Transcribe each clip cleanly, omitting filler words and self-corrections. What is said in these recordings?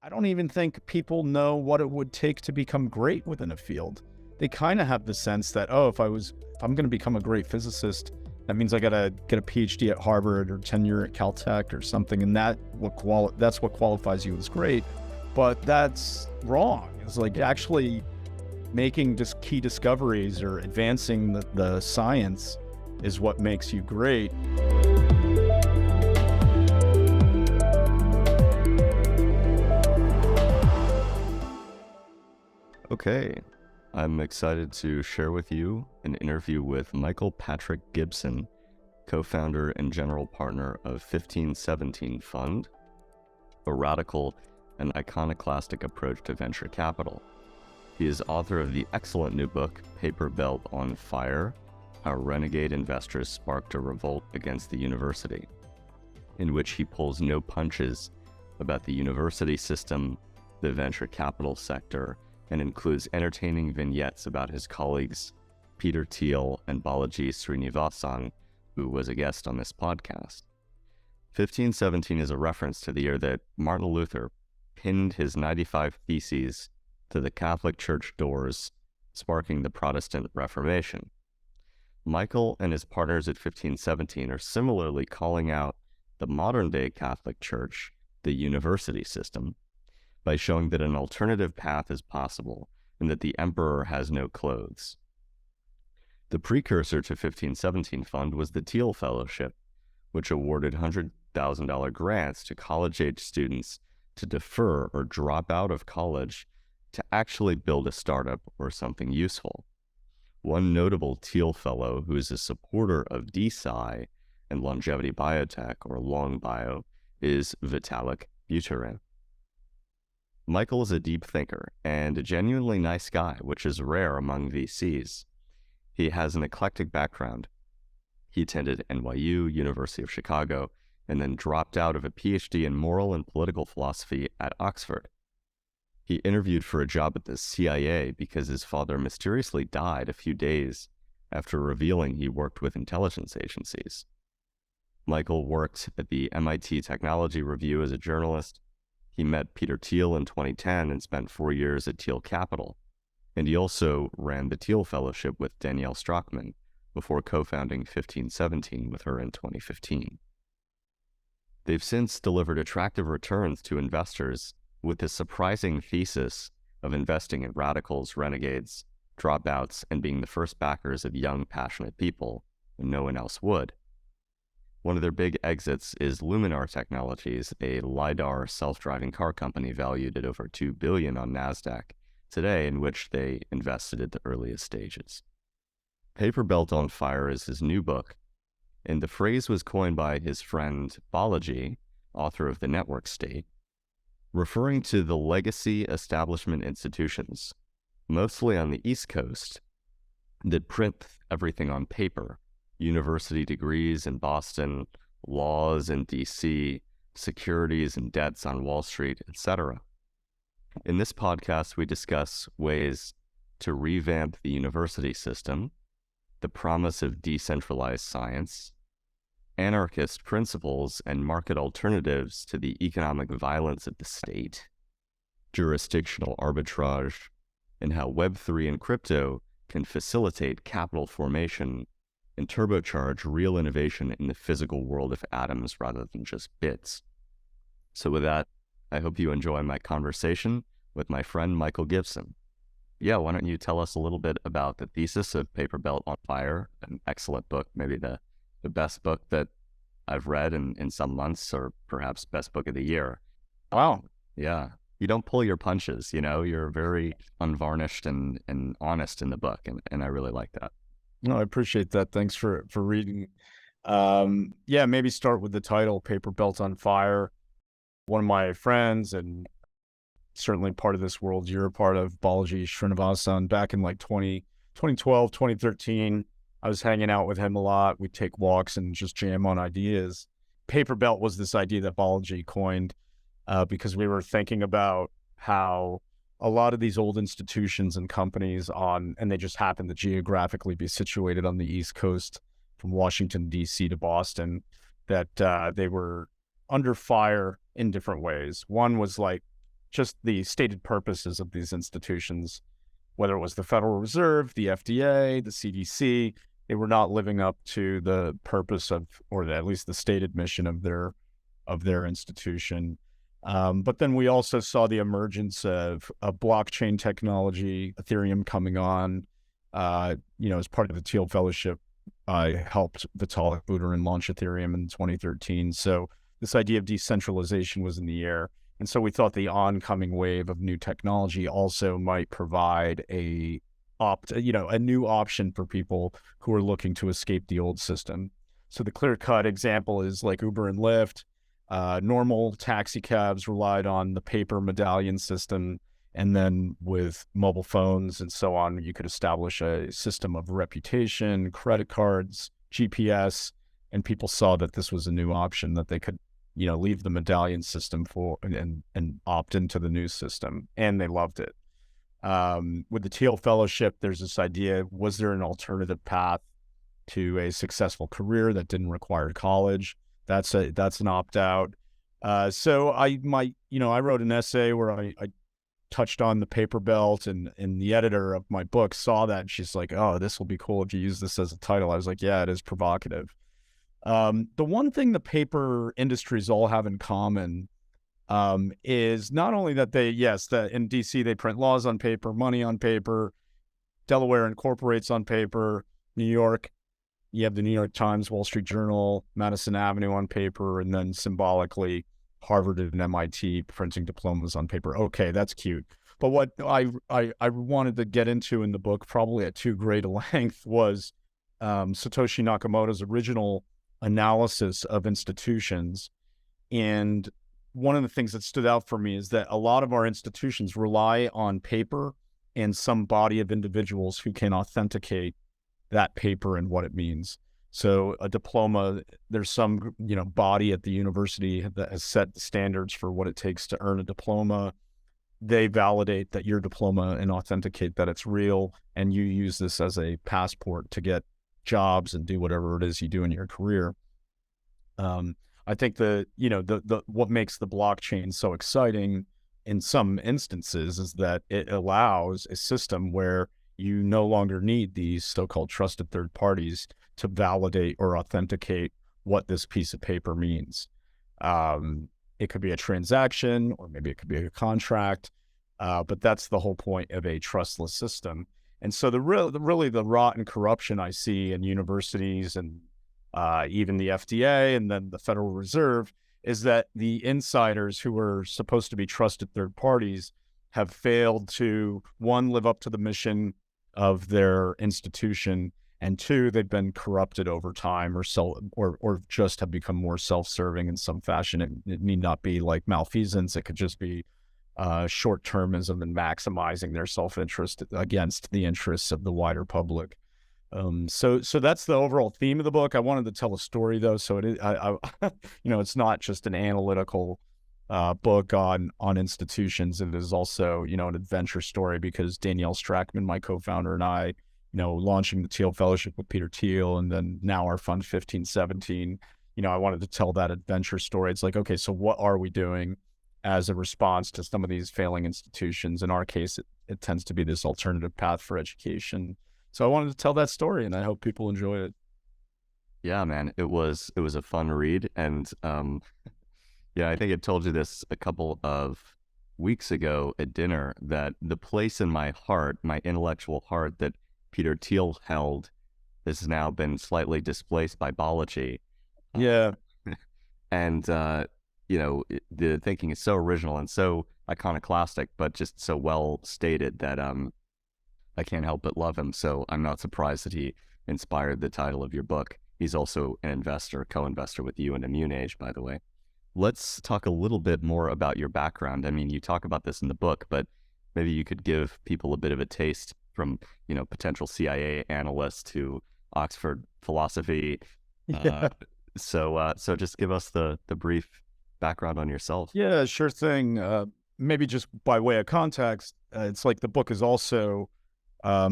I don't even think people know what it would take to become great within a field. They kind of have the sense that, oh, if I'm going to become a great physicist, that means I got to get a PhD at Harvard or tenure at Caltech or something, and that's what qualifies you as great. But that's wrong. It's like actually making just key discoveries or advancing the science is what makes you great. Okay, I'm excited to share with you an interview with Michael Patrick Gibson, co-founder and general partner of 1517 Fund, a radical and iconoclastic approach to venture capital. He is author of the excellent new book, Paper Belt on Fire, How Renegade Investors Sparked a Revolt Against the University, in which he pulls no punches about the university system, the venture capital sector, and includes entertaining vignettes about his colleagues, Peter Thiel and Balaji Srinivasan, who was a guest on this podcast. 1517 is a reference to the year that Martin Luther pinned his 95 Theses to the Catholic Church doors, sparking the Protestant Reformation. Michael and his partners at 1517 are similarly calling out the modern-day Catholic Church, the university system, by showing that an alternative path is possible and that the emperor has no clothes. The precursor to 1517 Fund was the Thiel Fellowship, which awarded $100,000 grants to college-age students to defer or drop out of college to actually build a startup or something useful. One notable Thiel Fellow who is a supporter of DeSci and longevity biotech, or long bio, is Vitalik Buterin. Michael is a deep thinker and a genuinely nice guy, which is rare among VCs. He has an eclectic background. He attended NYU, University of Chicago, and then dropped out of a PhD in moral and political philosophy at Oxford. He interviewed for a job at the CIA because his father mysteriously died a few days after revealing he worked with intelligence agencies. Michael worked at the MIT Technology Review as a journalist. He met Peter Thiel in 2010 and spent 4 years at Thiel Capital. And he also ran the Thiel Fellowship with Danielle Strockman before co-founding 1517 with her in 2015. They've since delivered attractive returns to investors with the surprising thesis of investing in radicals, renegades, dropouts, and being the first backers of young, passionate people when no one else would. One of their big exits is Luminar Technologies, a LiDAR self-driving car company valued at over $2 billion on NASDAQ today, in which they invested at the earliest stages. Paper Belt on Fire is his new book, and the phrase was coined by his friend Balaji, author of The Network State, referring to the legacy establishment institutions, mostly on the East Coast, that print everything on paper. University degrees in Boston, laws in DC, securities and debts on Wall Street, etc. In this podcast, we discuss ways to revamp the university system, the promise of decentralized science, anarchist principles and market alternatives to the economic violence of the state, jurisdictional arbitrage, and how Web3 and crypto can facilitate capital formation and turbocharge real innovation in the physical world of atoms rather than just bits. So with that, I hope you enjoy my conversation with my friend Michael Gibson. Yeah, why don't you tell us a little bit about the thesis of Paper Belt on Fire, an excellent book, maybe the best book that I've read in some months, or perhaps best book of the year. Wow. Yeah. You don't pull your punches, you're very unvarnished and honest in the book, and I really like that. No, I appreciate that. Thanks for reading. Maybe start with the title, Paper Belt on Fire. One of my friends, and certainly part of this world you're a part of, Balaji Srinivasan, back in like 2012, 2013, I was hanging out with him a lot. We'd take walks and just jam on ideas. Paper Belt was this idea that Balaji coined because we were thinking about how a lot of these old institutions and companies and they just happen to geographically be situated on the East Coast from Washington, D.C. to Boston, that they were under fire in different ways. One was like just the stated purposes of these institutions, whether it was the Federal Reserve, the FDA, the CDC, they were not living up to the purpose of, or at least the stated mission of their institution. But then we also saw the emergence of blockchain technology, Ethereum coming on. As part of the Thiel Fellowship, I helped Vitalik Buterin launch Ethereum in 2013. So this idea of decentralization was in the air. And so we thought the oncoming wave of new technology also might provide a new option for people who are looking to escape the old system. So the clear-cut example is like Uber and Lyft. Normal taxi cabs relied on the paper medallion system. And then with mobile phones and so on, you could establish a system of reputation, credit cards, GPS, and people saw that this was a new option that they could, leave the medallion system for and opt into the new system, and they loved it. With the Thiel Fellowship, there's this idea: was there an alternative path to a successful career that didn't require college? That's an opt out. So I wrote an essay where I touched on the paper belt, and the editor of my book saw that, and she's like, "Oh, this will be cool if you use this as a title." I was like, "Yeah, it is provocative." The one thing the paper industries all have in common is not only that that in DC they print laws on paper, money on paper, Delaware incorporates on paper, New York, you have the New York Times, Wall Street Journal, Madison Avenue on paper, and then symbolically Harvard and MIT printing diplomas on paper. Okay, that's cute. But what I wanted to get into in the book, probably at too great a length, was Satoshi Nakamoto's original analysis of institutions. And one of the things that stood out for me is that a lot of our institutions rely on paper and some body of individuals who can authenticate that paper and what it means. So a diploma, there's some, body at the university that has set the standards for what it takes to earn a diploma. They validate that your diploma and authenticate that it's real, and you use this as a passport to get jobs and do whatever it is you do in your career. I think what makes the blockchain so exciting in some instances is that it allows a system where you no longer need these so-called trusted third parties to validate or authenticate what this piece of paper means. It could be a transaction, or maybe it could be a contract, but that's the whole point of a trustless system. And so the rot and corruption I see in universities and even the FDA and then the Federal Reserve is that the insiders who are supposed to be trusted third parties have failed to, one, live up to the mission of their institution, and two, they've been corrupted over time, or just have become more self-serving in some fashion. It need not be like malfeasance. It could just be short-termism and maximizing their self-interest against the interests of the wider public. So that's the overall theme of the book. I wanted to tell a story though, so it is, it's not just an analytical book on institutions. It is also, an adventure story, because Danielle Strackman, my co-founder, and I, launching the Thiel Fellowship with Peter Thiel, and then now our fund 1517, I wanted to tell that adventure story. It's like, okay, so what are we doing as a response to some of these failing institutions? In our case, it tends to be this alternative path for education. So I wanted to tell that story, and I hope people enjoy it. Yeah, man, it was a fun read, and I think I told you this a couple of weeks ago at dinner, that the place in my heart, my intellectual heart, that Peter Thiel held has now been slightly displaced by biology. Yeah. And, the thinking is so original and so iconoclastic, but just so well stated that I can't help but love him. So I'm not surprised that he inspired the title of your book. He's also an investor, co-investor with you in Immune Age, by the way. Let's talk a little bit more about your background. I mean, you talk about this in the book, but maybe you could give people a bit of a taste from, potential CIA analyst to Oxford philosophy. Yeah. So just give us the brief background on yourself. Yeah, sure thing. Maybe just by way of context, it's like the book is also,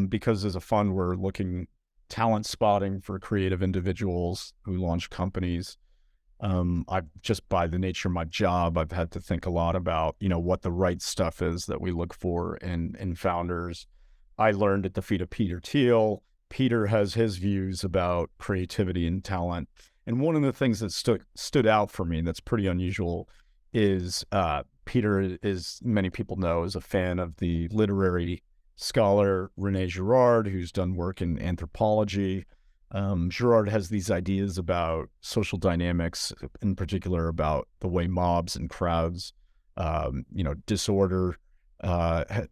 because as a fund, we're looking talent spotting for creative individuals who launch companies. I've just by the nature of my job, I've had to think a lot about, what the right stuff is that we look for in founders. I learned at the feet of Peter Thiel. Peter has his views about creativity and talent. And one of the things that stood out for me that's pretty unusual is Peter is, many people know, is a fan of the literary scholar René Girard, who's done work in anthropology. Girard has these ideas about social dynamics, in particular about the way mobs and crowds, disorder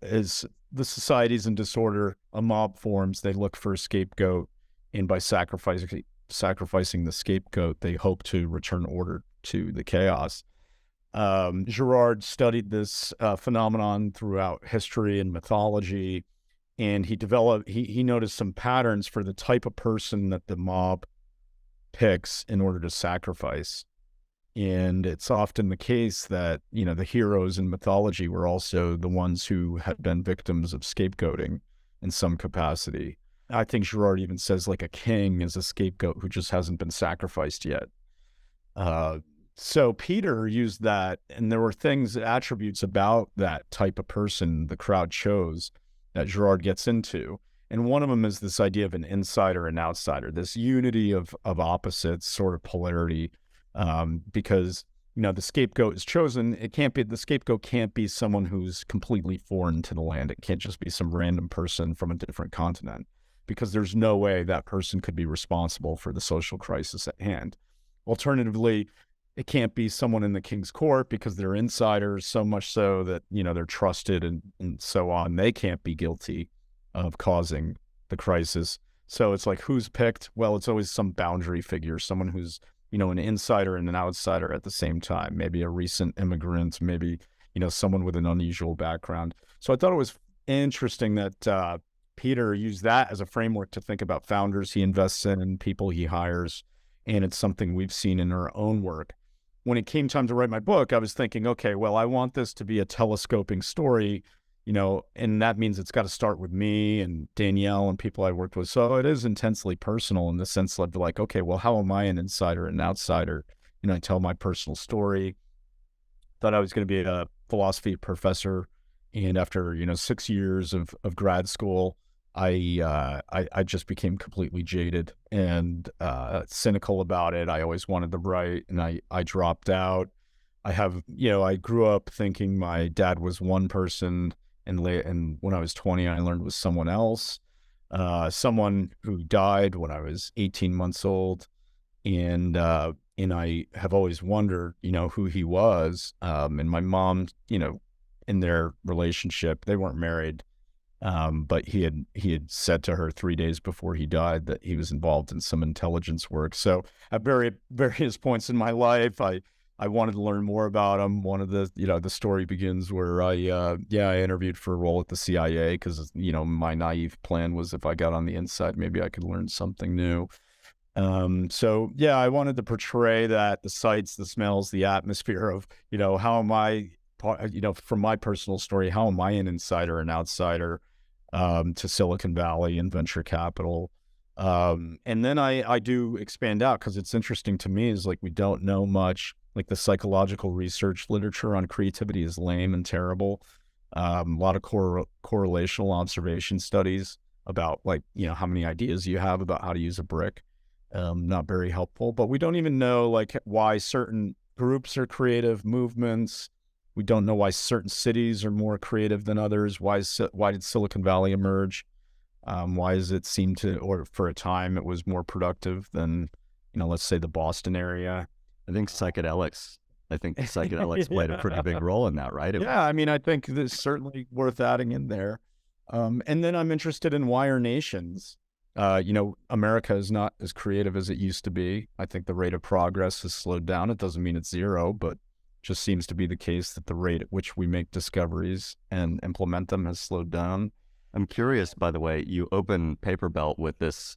is the societies in disorder. A mob forms, they look for a scapegoat, and by sacrificing the scapegoat, they hope to return order to the chaos. Girard studied this phenomenon throughout history and mythology, and he noticed some patterns for the type of person that the mob picks in order to sacrifice. And it's often the case that, the heroes in mythology were also the ones who had been victims of scapegoating in some capacity. I think Girard even says like a king is a scapegoat who just hasn't been sacrificed yet. So Peter used that, and there were attributes about that type of person the crowd chose that Girard gets into. And one of them is this idea of an insider and outsider, this unity of opposites, sort of polarity, because, the scapegoat is chosen. The scapegoat can't be someone who's completely foreign to the land. It can't just be some random person from a different continent, because there's no way that person could be responsible for the social crisis at hand. Alternatively, it can't be someone in the king's court because they're insiders, so much so that, they're trusted and so on. They can't be guilty of causing the crisis. So it's like, who's picked? Well, it's always some boundary figure, someone who's, an insider and an outsider at the same time, maybe a recent immigrant, maybe, someone with an unusual background. So I thought it was interesting that Peter used that as a framework to think about founders he invests in and people he hires. And it's something we've seen in our own work. When it came time to write my book, I was thinking, okay, well, I want this to be a telescoping story, and that means it's got to start with me and Danielle and people I worked with. So it is intensely personal in the sense of like, okay, well, how am I an insider and an outsider? I tell my personal story. Thought I was going to be a philosophy professor. And after, 6 years of grad school, I just became completely jaded and cynical about it. I always wanted to write, and I dropped out. I grew up thinking my dad was one person, and when I was 20, I learned was someone else, someone who died when I was 18 months old, and I have always wondered, who he was. And my mom, in their relationship, they weren't married. But he had said to her 3 days before he died that he was involved in some intelligence work. So at various points in my life, I wanted to learn more about him. One of the story begins where I interviewed for a role at the CIA because, my naive plan was if I got on the inside, maybe I could learn something new. I wanted to portray that, the sights, the smells, the atmosphere of, how am I, from my personal story, how am I an insider and outsider to Silicon Valley and venture capital? And then I do expand out because it's interesting to me is like, we don't know much, like the psychological research literature on creativity is lame and terrible. A lot of correlational observation studies about how many ideas you have about how to use a brick. Not very helpful, but we don't even know why certain groups are creative movements. We don't know why certain cities are more creative than others. Why did Silicon Valley emerge? Why does it seem to, or for a time, it was more productive than, let's say the Boston area? I think psychedelics played a pretty big role in that, right? I think this is certainly worth adding in there. And then I'm interested in why are nations? America is not as creative as it used to be. I think the rate of progress has slowed down. It doesn't mean it's zero, but just seems to be the case that the rate at which we make discoveries and implement them has slowed down. I'm curious, by the way, you open Paper Belt with this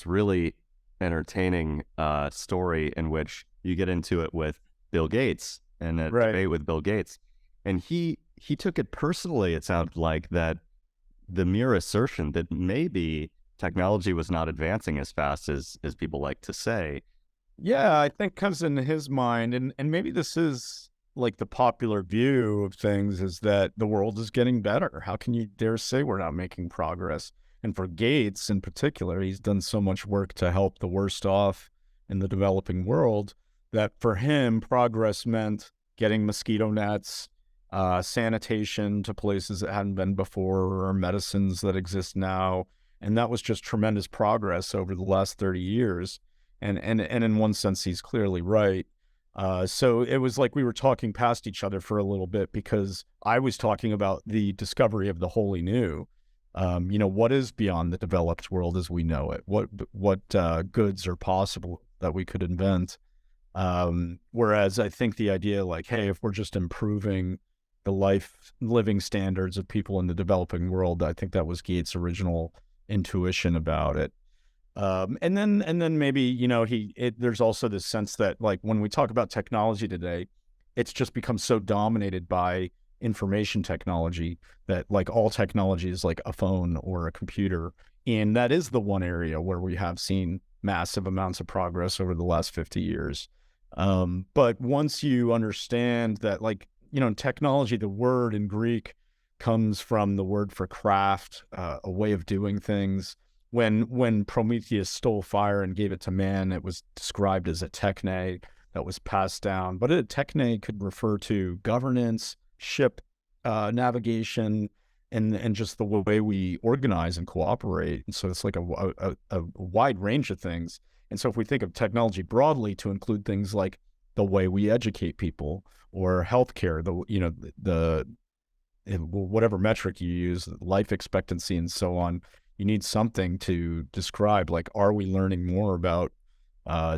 really entertaining story in which you get into it with Bill Gates and a debate with Bill Gates. And he took it personally, it sounded like, that the mere assertion that maybe technology was not advancing as fast as people like to say, Yeah, I think because in his mind, and maybe this is like the popular view of things, is that the world is getting better. How can you dare say we're not making progress? And for Gates in particular, he's done so much work to help the worst off in the developing world that for him, progress meant getting mosquito nets, sanitation to places that hadn't been before, or medicines that exist now. And that was just tremendous progress over the last 30 years. And in one sense, he's clearly right. So it was like we were talking past each other for a little bit because I was talking about the discovery of the wholly new. What is beyond the developed world as we know it? What goods are possible that we could invent? Whereas I think the idea like, hey, if we're just improving the living standards of people in the developing world, I think that was Gates' original intuition about it. And then maybe, there's also this sense that like when we talk about technology today, it's just become so dominated by information technology that like all technology is like a phone or a computer. And that is the one area where we have seen massive amounts of progress over the last 50 years. But once you understand that, like, in technology, the word in Greek comes from the word for craft, a way of doing things. When Prometheus stole fire and gave it to man, it was described as a techne that was passed down. But a techne could refer to governance, ship navigation, and just the way we organize and cooperate. And so it's like a wide range of things. And so if we think of technology broadly to include things like the way we educate people or healthcare, whatever metric you use, life expectancy and so on, you need something to describe, like, are we learning more about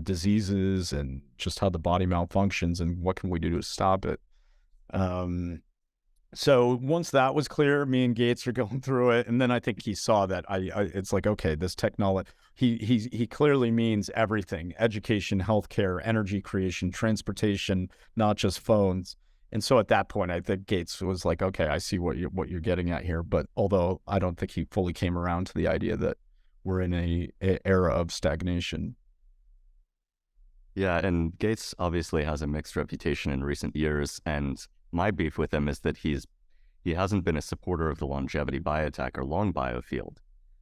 diseases and just how the body malfunctions and what can we do to stop it? So once that was clear, me and Gates are going through it, and then I think he saw that it's like, okay, this technology, he clearly means everything: education, healthcare, energy creation, transportation, not just phones. And so at that point, I think Gates was like, okay, I see what you're getting at here. But although I don't think he fully came around to the idea that we're in a era of stagnation. Yeah, and Gates obviously has a mixed reputation in recent years, and my beef with him is that he hasn't been a supporter of the longevity biotech or long bio field,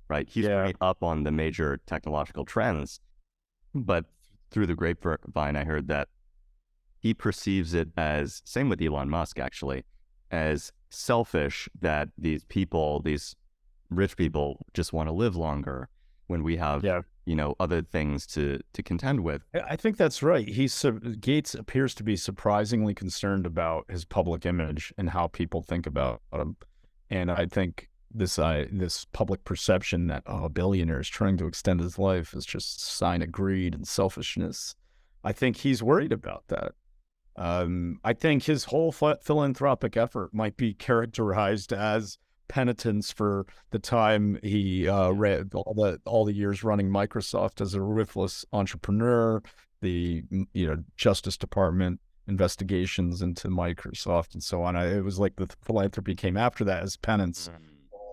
right? He's very up on the major technological trends, but through the grapevine, I heard that he perceives it as, same with Elon Musk actually, as selfish that these rich people just want to live longer when we have, other things to contend with. I think that's right. Gates appears to be surprisingly concerned about his public image and how people think about him. And I think this public perception that a billionaire is trying to extend his life is just a sign of greed and selfishness. I think he's worried about that. I think his whole philanthropic effort might be characterized as penitence for the time he read all the years running Microsoft as a ruthless entrepreneur, the Justice Department investigations into Microsoft and so on. It was like the philanthropy came after that as penance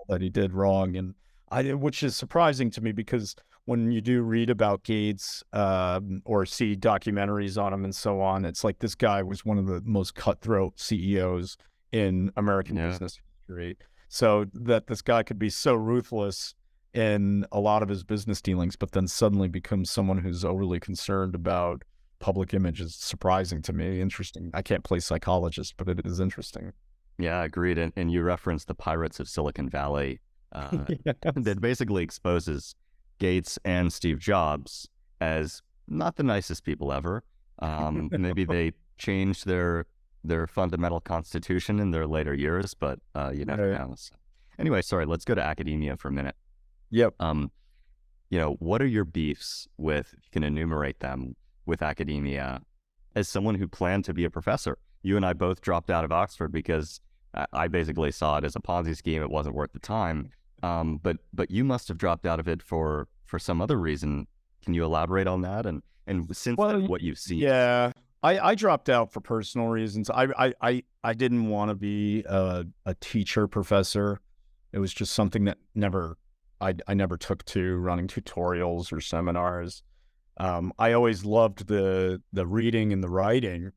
that he did wrong, and which is surprising to me because when you do read about Gates or see documentaries on him and so on, it's like this guy was one of the most cutthroat CEOs in American business history. So that this guy could be so ruthless in a lot of his business dealings, but then suddenly becomes someone who's overly concerned about public image is surprising to me. Interesting. I can't play psychologist, but it is interesting. Yeah, agreed. And you referenced the Pirates of Silicon Valley that basically exposes Gates and Steve Jobs as not the nicest people ever. Maybe they changed their fundamental constitution in their later years, but you never know. So, anyway, sorry, let's go to academia for a minute. Yep. What are your beefs with, if you can enumerate them, with academia as someone who planned to be a professor? You and I both dropped out of Oxford because I basically saw it as a Ponzi scheme. It wasn't worth the time. But you must have dropped out of it for some other reason. Can you elaborate on that? And since then, what you've seen? Yeah, I dropped out for personal reasons. I didn't want to be a teacher professor. It was just something that I never took to, running tutorials or seminars. I always loved the reading and the writing.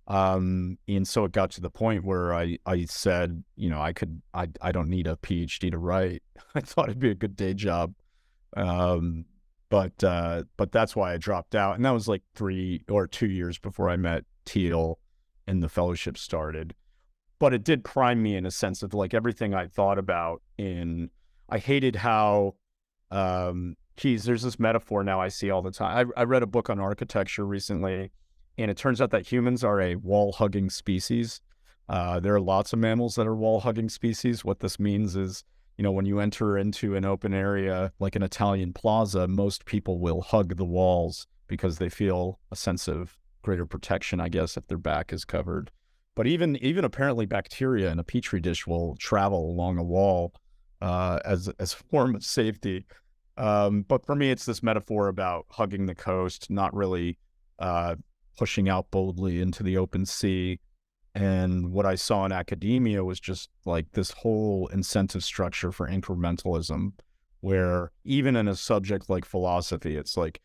And so it got to the point where I said, I don't need a PhD to write. I thought it'd be a good day job. But that's why I dropped out. And that was like 3 or 2 years before I met Thiel and the fellowship started. But it did prime me in a sense of like everything I thought about I hated how, there's this metaphor now I see all the time. I read a book on architecture recently, and it turns out that humans are a wall-hugging species. There are lots of mammals that are wall-hugging species. What this means is, when you enter into an open area like an Italian plaza, most people will hug the walls because they feel a sense of greater protection, I guess, if their back is covered. But even apparently bacteria in a petri dish will travel along a wall as a form of safety. But for me, it's this metaphor about hugging the coast, not really pushing out boldly into the open sea. And what I saw in academia was just like this whole incentive structure for incrementalism, where even in a subject like philosophy, it's like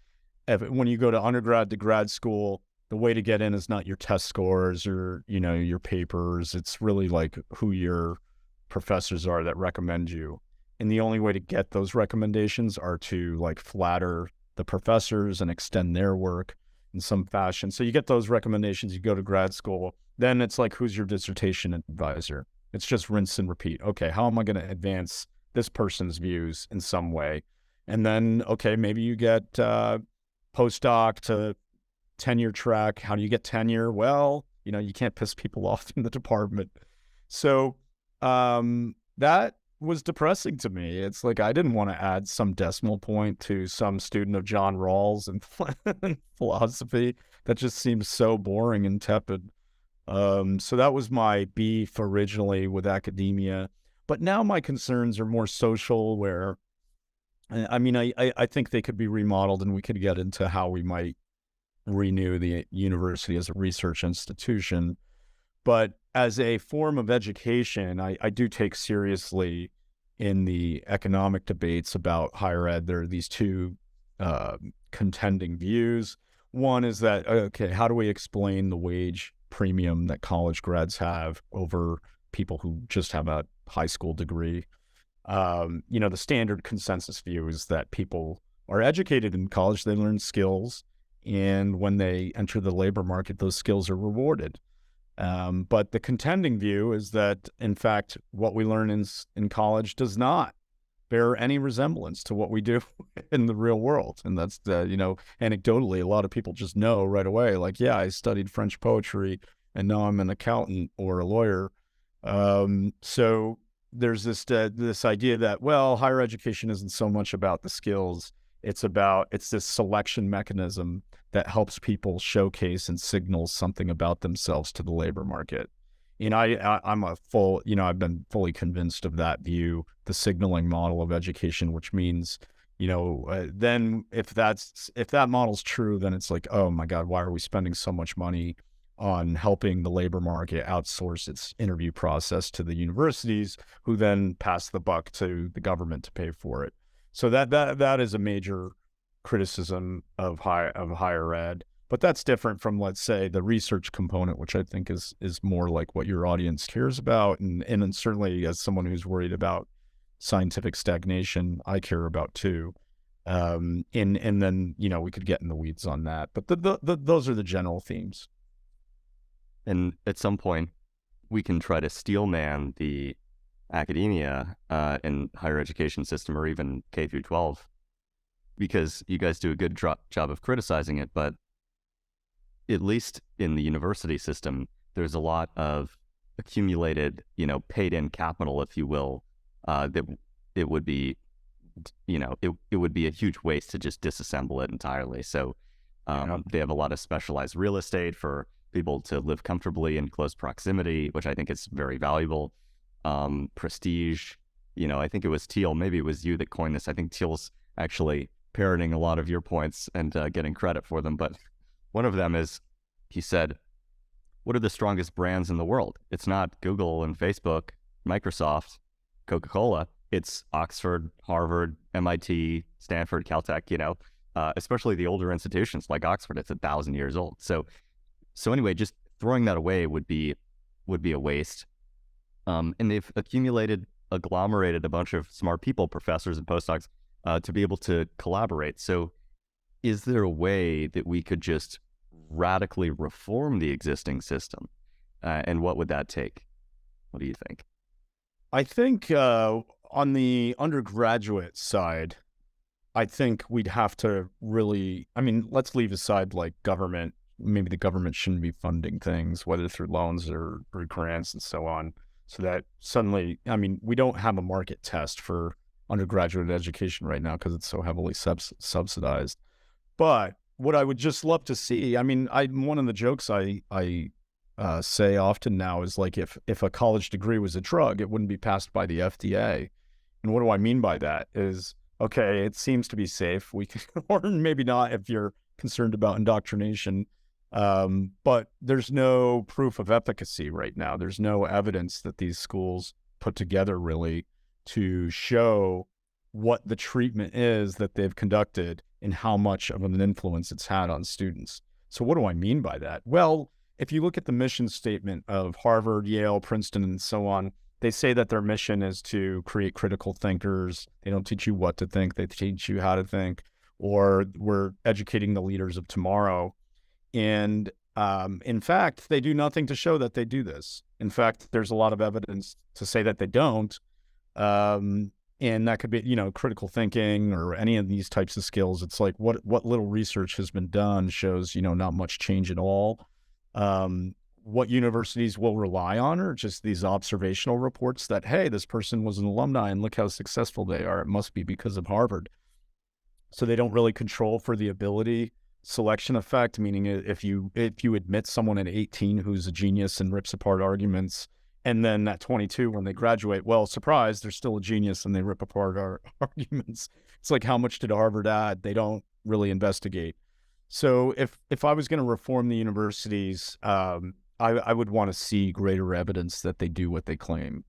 when you go to undergrad to grad school, the way to get in is not your test scores or, your papers. It's really like who your professors are that recommend you. And the only way to get those recommendations are to like flatter the professors and extend their work in some fashion. So you get those recommendations, you go to grad school, then it's like, who's your dissertation advisor? It's just rinse and repeat. Okay, how am I going to advance this person's views in some way? And then, okay, maybe you get postdoc to tenure track. How do you get tenure? Well, you can't piss people off in the department. So that was depressing to me. It's like I didn't want to add some decimal point to some student of John Rawls and philosophy. That just seems so boring and tepid. So that was my beef originally with academia. But now my concerns are more social, where, I think they could be remodeled, and we could get into how we might renew the university as a research institution. But as a form of education, I do take seriously in the economic debates about higher ed. There are these two contending views. One is that, okay, how do we explain the wage premium that college grads have over people who just have a high school degree? The standard consensus view is that people are educated in college, they learn skills, and when they enter the labor market, those skills are rewarded. But the contending view is that, in fact, what we learn in college does not bear any resemblance to what we do in the real world. And that's, anecdotally, a lot of people just know right away, like, yeah, I studied French poetry and now I'm an accountant or a lawyer. So there's this idea that, well, higher education isn't so much about the skills. It's this selection mechanism that helps people showcase and signal something about themselves to the labor market. I've been fully convinced of that view, the signaling model of education, which means, then if that model's true, then it's like, oh my God, why are we spending so much money on helping the labor market outsource its interview process to the universities, who then pass the buck to the government to pay for it? So that is a major criticism of higher ed. But that's different from, let's say, the research component, which I think is more like what your audience cares about. And certainly, as someone who's worried about scientific stagnation, I care about too. And then, we could get in the weeds on that. But those are the general themes. And at some point, we can try to steelman the academia and higher education system, or even K through 12, because you guys do a good job of criticizing it. But at least in the university system, there's a lot of accumulated, paid-in capital, if you will, that it would be, it would be a huge waste to just disassemble it entirely. So they have a lot of specialized real estate for people to live comfortably in close proximity, which I think is very valuable. Prestige, I think it was Thiel, maybe it was you that coined this. I think Thiel's actually parroting a lot of your points and getting credit for them. But one of them is, he said, what are the strongest brands in the world? It's not Google and Facebook, Microsoft, Coca-Cola. It's Oxford, Harvard, MIT, Stanford, Caltech, especially the older institutions like Oxford. It's 1,000 years old. So anyway, just throwing that away would be a waste. And they've agglomerated a bunch of smart people, professors and postdocs, to be able to collaborate. So is there a way that we could just radically reform the existing system? And what would that take? What do you think? I think on the undergraduate side, I think we'd have to really, I mean, let's leave aside like government. Maybe the government shouldn't be funding things, whether through loans or grants and so on. So that suddenly, I mean, we don't have a market test for undergraduate education right now because it's so heavily subsidized. But what I would just love to see, I mean, one of the jokes I say often now is like, if a college degree was a drug, it wouldn't be passed by the FDA. And what do I mean by that is, okay, it seems to be safe. We can, or maybe not if you're concerned about indoctrination. But there's no proof of efficacy right now. There's no evidence that these schools put together really to show what the treatment is that they've conducted and how much of an influence it's had on students. So what do I mean by that? Well, if you look at the mission statement of Harvard, Yale, Princeton, and so on, they say that their mission is to create critical thinkers. They don't teach you what to think, they teach you how to think, or we're educating the leaders of tomorrow. And in fact, they do nothing to show that they do this. In fact, there's a lot of evidence to say that they don't. And that could be, you know, critical thinking or any of these types of skills. It's like what little research has been done shows, you know, not much change at all. What universities will rely on are just these observational reports that, hey, this person was an alumni and look how successful they are. It must be because of Harvard. So they don't really control for the ability selection effect, meaning if you admit someone at 18 who's a genius and rips apart arguments, and then at 22 when they graduate, well, surprise, they're still a genius and they rip apart our arguments. It's like, how much did Harvard add? They don't really investigate. So if I was going to reform the universities, I would want to see greater evidence that they do what they claim.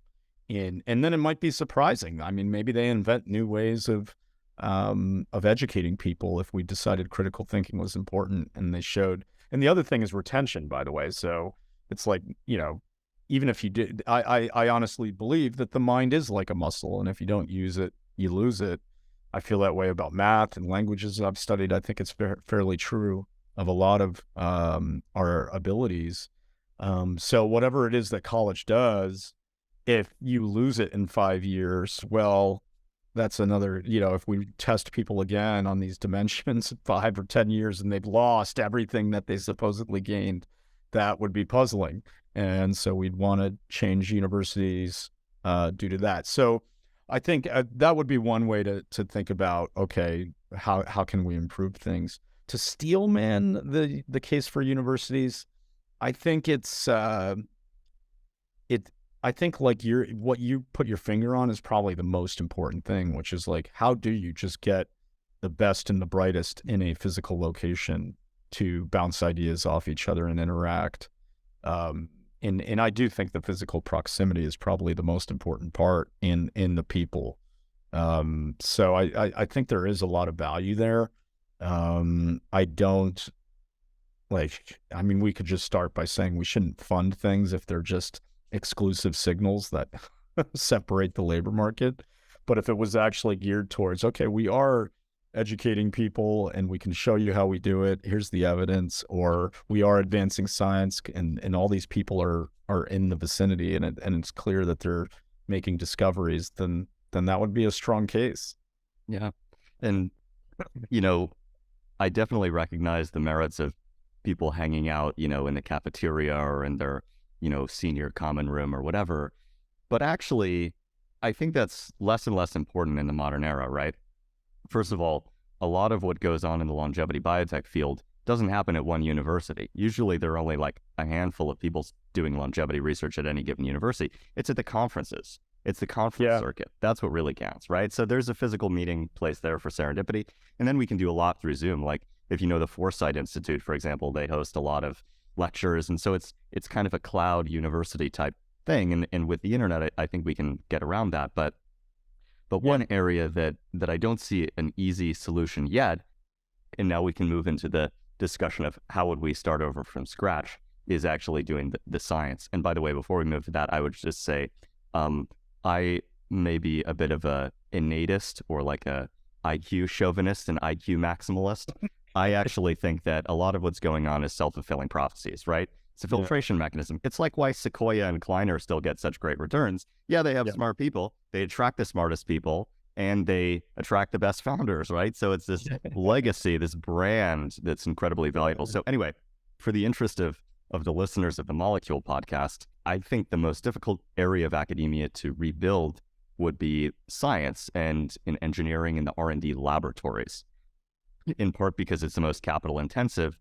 And then it might be surprising. I mean, maybe they invent new ways of educating people if we decided critical thinking was important and they showed. And the other thing is retention, by the way. So it's like, you know, even if you did, I honestly believe that the mind is like a muscle, and if you don't use it, you lose it. I feel that way about math and languages I've studied. I think it's fairly true of a lot of our abilities. So whatever it is that college does, if you lose it in 5 years, well, that's another, you know, if we test people again on these dimensions 5 or 10 years and they've lost everything that they supposedly gained, that would be puzzling. And so we'd want to change universities due to that. So I think that would be one way to think about, okay, how can we improve things? To steelman the case for universities, I think it's I think like what you put your finger on is probably the most important thing, which is like, how do you just get the best and the brightest in a physical location to bounce ideas off each other and interact? And I do think the physical proximity is probably the most important part in the people. So I think there is a lot of value there. I don't I mean, we could just start by saying we shouldn't fund things if they're just exclusive signals that separate the labor market. But if it was actually geared towards, okay, we are educating people and we can show you how we do it, here's the evidence, or we are advancing science and all these people are in the vicinity and it's clear that they're making discoveries, then that would be a strong case. Yeah. And, you know, I definitely recognize the merits of people hanging out, you know, in the cafeteria or in their, you know, senior common room or whatever. But actually, I think that's less and less important in the modern era, right? First of all, a lot of what goes on in the longevity biotech field doesn't happen at one university. Usually there are only like a handful of people doing longevity research at any given university. It's at the conferences. It's the conference circuit. That's what really counts, right? So there's a physical meeting place there for serendipity. And then we can do a lot through Zoom. Like if you know the Foresight Institute, for example, they host a lot of lectures. And so it's kind of a cloud university type thing. And with the internet, I think we can get around that. But one area that I don't see an easy solution yet and now we can move into the discussion of how would we start over from scratch, is actually doing the science. And by the way, before we move to that, I would just say, I may be a bit of a innatist or like a IQ chauvinist and IQ maximalist. I actually think that a lot of what's going on is self-fulfilling prophecies, right? It's a filtration mechanism. It's like why Sequoia and Kleiner still get such great returns. Yeah, they have smart people. They attract the smartest people, and they attract the best founders, right? So it's this legacy, this brand that's incredibly valuable. So anyway, for the interest of the listeners of the Molecule podcast, I think the most difficult area of academia to rebuild would be science and in engineering in the R&D laboratories, in part because it's the most capital intensive.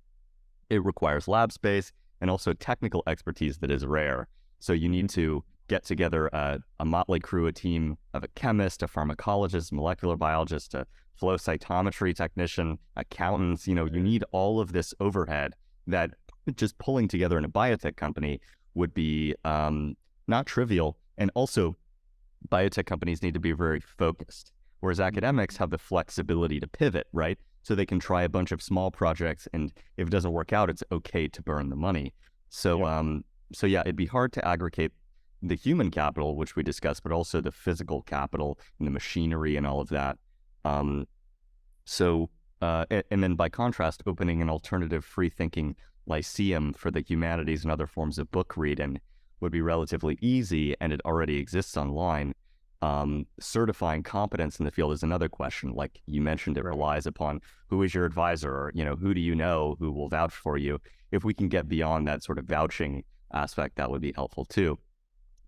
It requires lab space and also technical expertise that is rare. So you need to get together a motley crew, a team of a chemist, a pharmacologist, molecular biologist, a flow cytometry technician, accountants. You need all of this overhead that just pulling together in a biotech company would be not trivial. And also, biotech companies need to be very focused, whereas academics have the flexibility to pivot, right? So they can try a bunch of small projects, and if it doesn't work out, it's okay to burn the money. So, it'd be hard to aggregate the human capital, which we discussed, but also the physical capital and the machinery and all of that. And then by contrast, opening an alternative free-thinking lyceum for the humanities and other forms of book reading would be relatively easy, and it already exists online. Certifying competence in the field is another question. Like you mentioned, it relies upon who is your advisor, or who do you know who will vouch for you. If we can get beyond that sort of vouching aspect, that would be helpful too.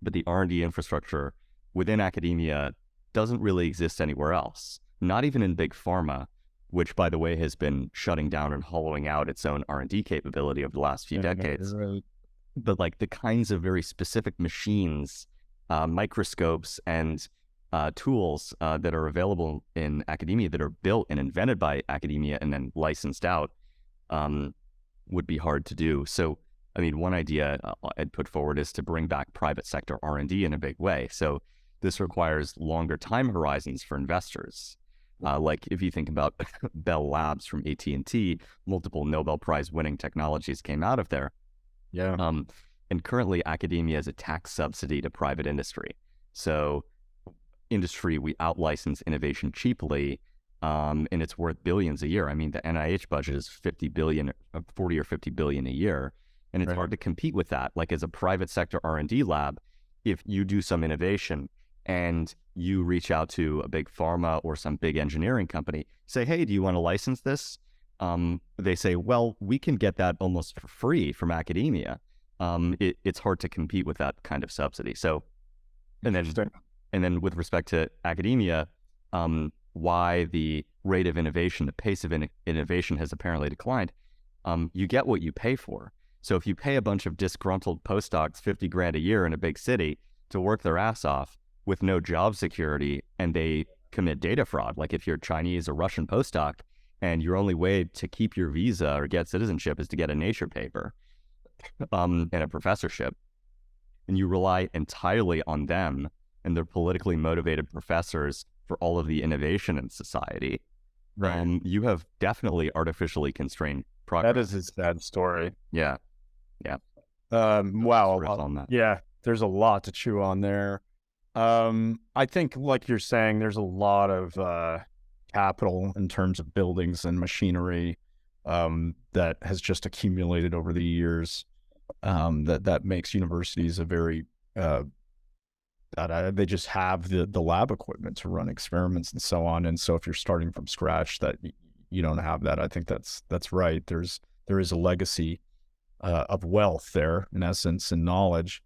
But the R&D infrastructure within academia doesn't really exist anywhere else, not even in big pharma, which, by the way, has been shutting down and hollowing out its own R&D capability over the last few decades. Right. But like the kinds of very specific machines, microscopes, and tools that are available in academia, that are built and invented by academia and then licensed out, would be hard to do. So, I mean, one idea I'd put forward is to bring back private sector R&D in a big way. So this requires longer time horizons for investors. Like if you think about Bell Labs from AT&T, multiple Nobel Prize winning technologies came out of there. Yeah. And currently academia is a tax subsidy to private industry. So industry, we out-license innovation cheaply, and it's worth billions a year. I mean, the NIH budget is 40 or 50 billion a year. And it's hard to compete with that. Like as a private sector R&D lab, if you do some innovation and you reach out to a big pharma or some big engineering company, say, hey, do you want to license this? They say, well, we can get that almost for free from academia. It's hard to compete with that kind of subsidy. So, and then with respect to academia, why the rate of innovation, the pace of innovation has apparently declined. You get what you pay for. So if you pay a bunch of disgruntled postdocs 50 grand a year in a big city to work their ass off with no job security, and they commit data fraud, like if you're Chinese or Russian postdoc and your only way to keep your visa or get citizenship is to get a Nature paper and a professorship, and you rely entirely on them and their politically motivated professors for all of the innovation in society, you have definitely artificially constrained progress. That is a sad story. Yeah. Yeah. Wow. Yeah, there's a lot to chew on there. I think, like you're saying, there's a lot of capital in terms of buildings and machinery that has just accumulated over the years. That makes universities a very they just have the lab equipment to run experiments and so on. And so if you're starting from scratch, that you don't have that. I think that's right. There is a legacy of wealth there, in essence, and knowledge.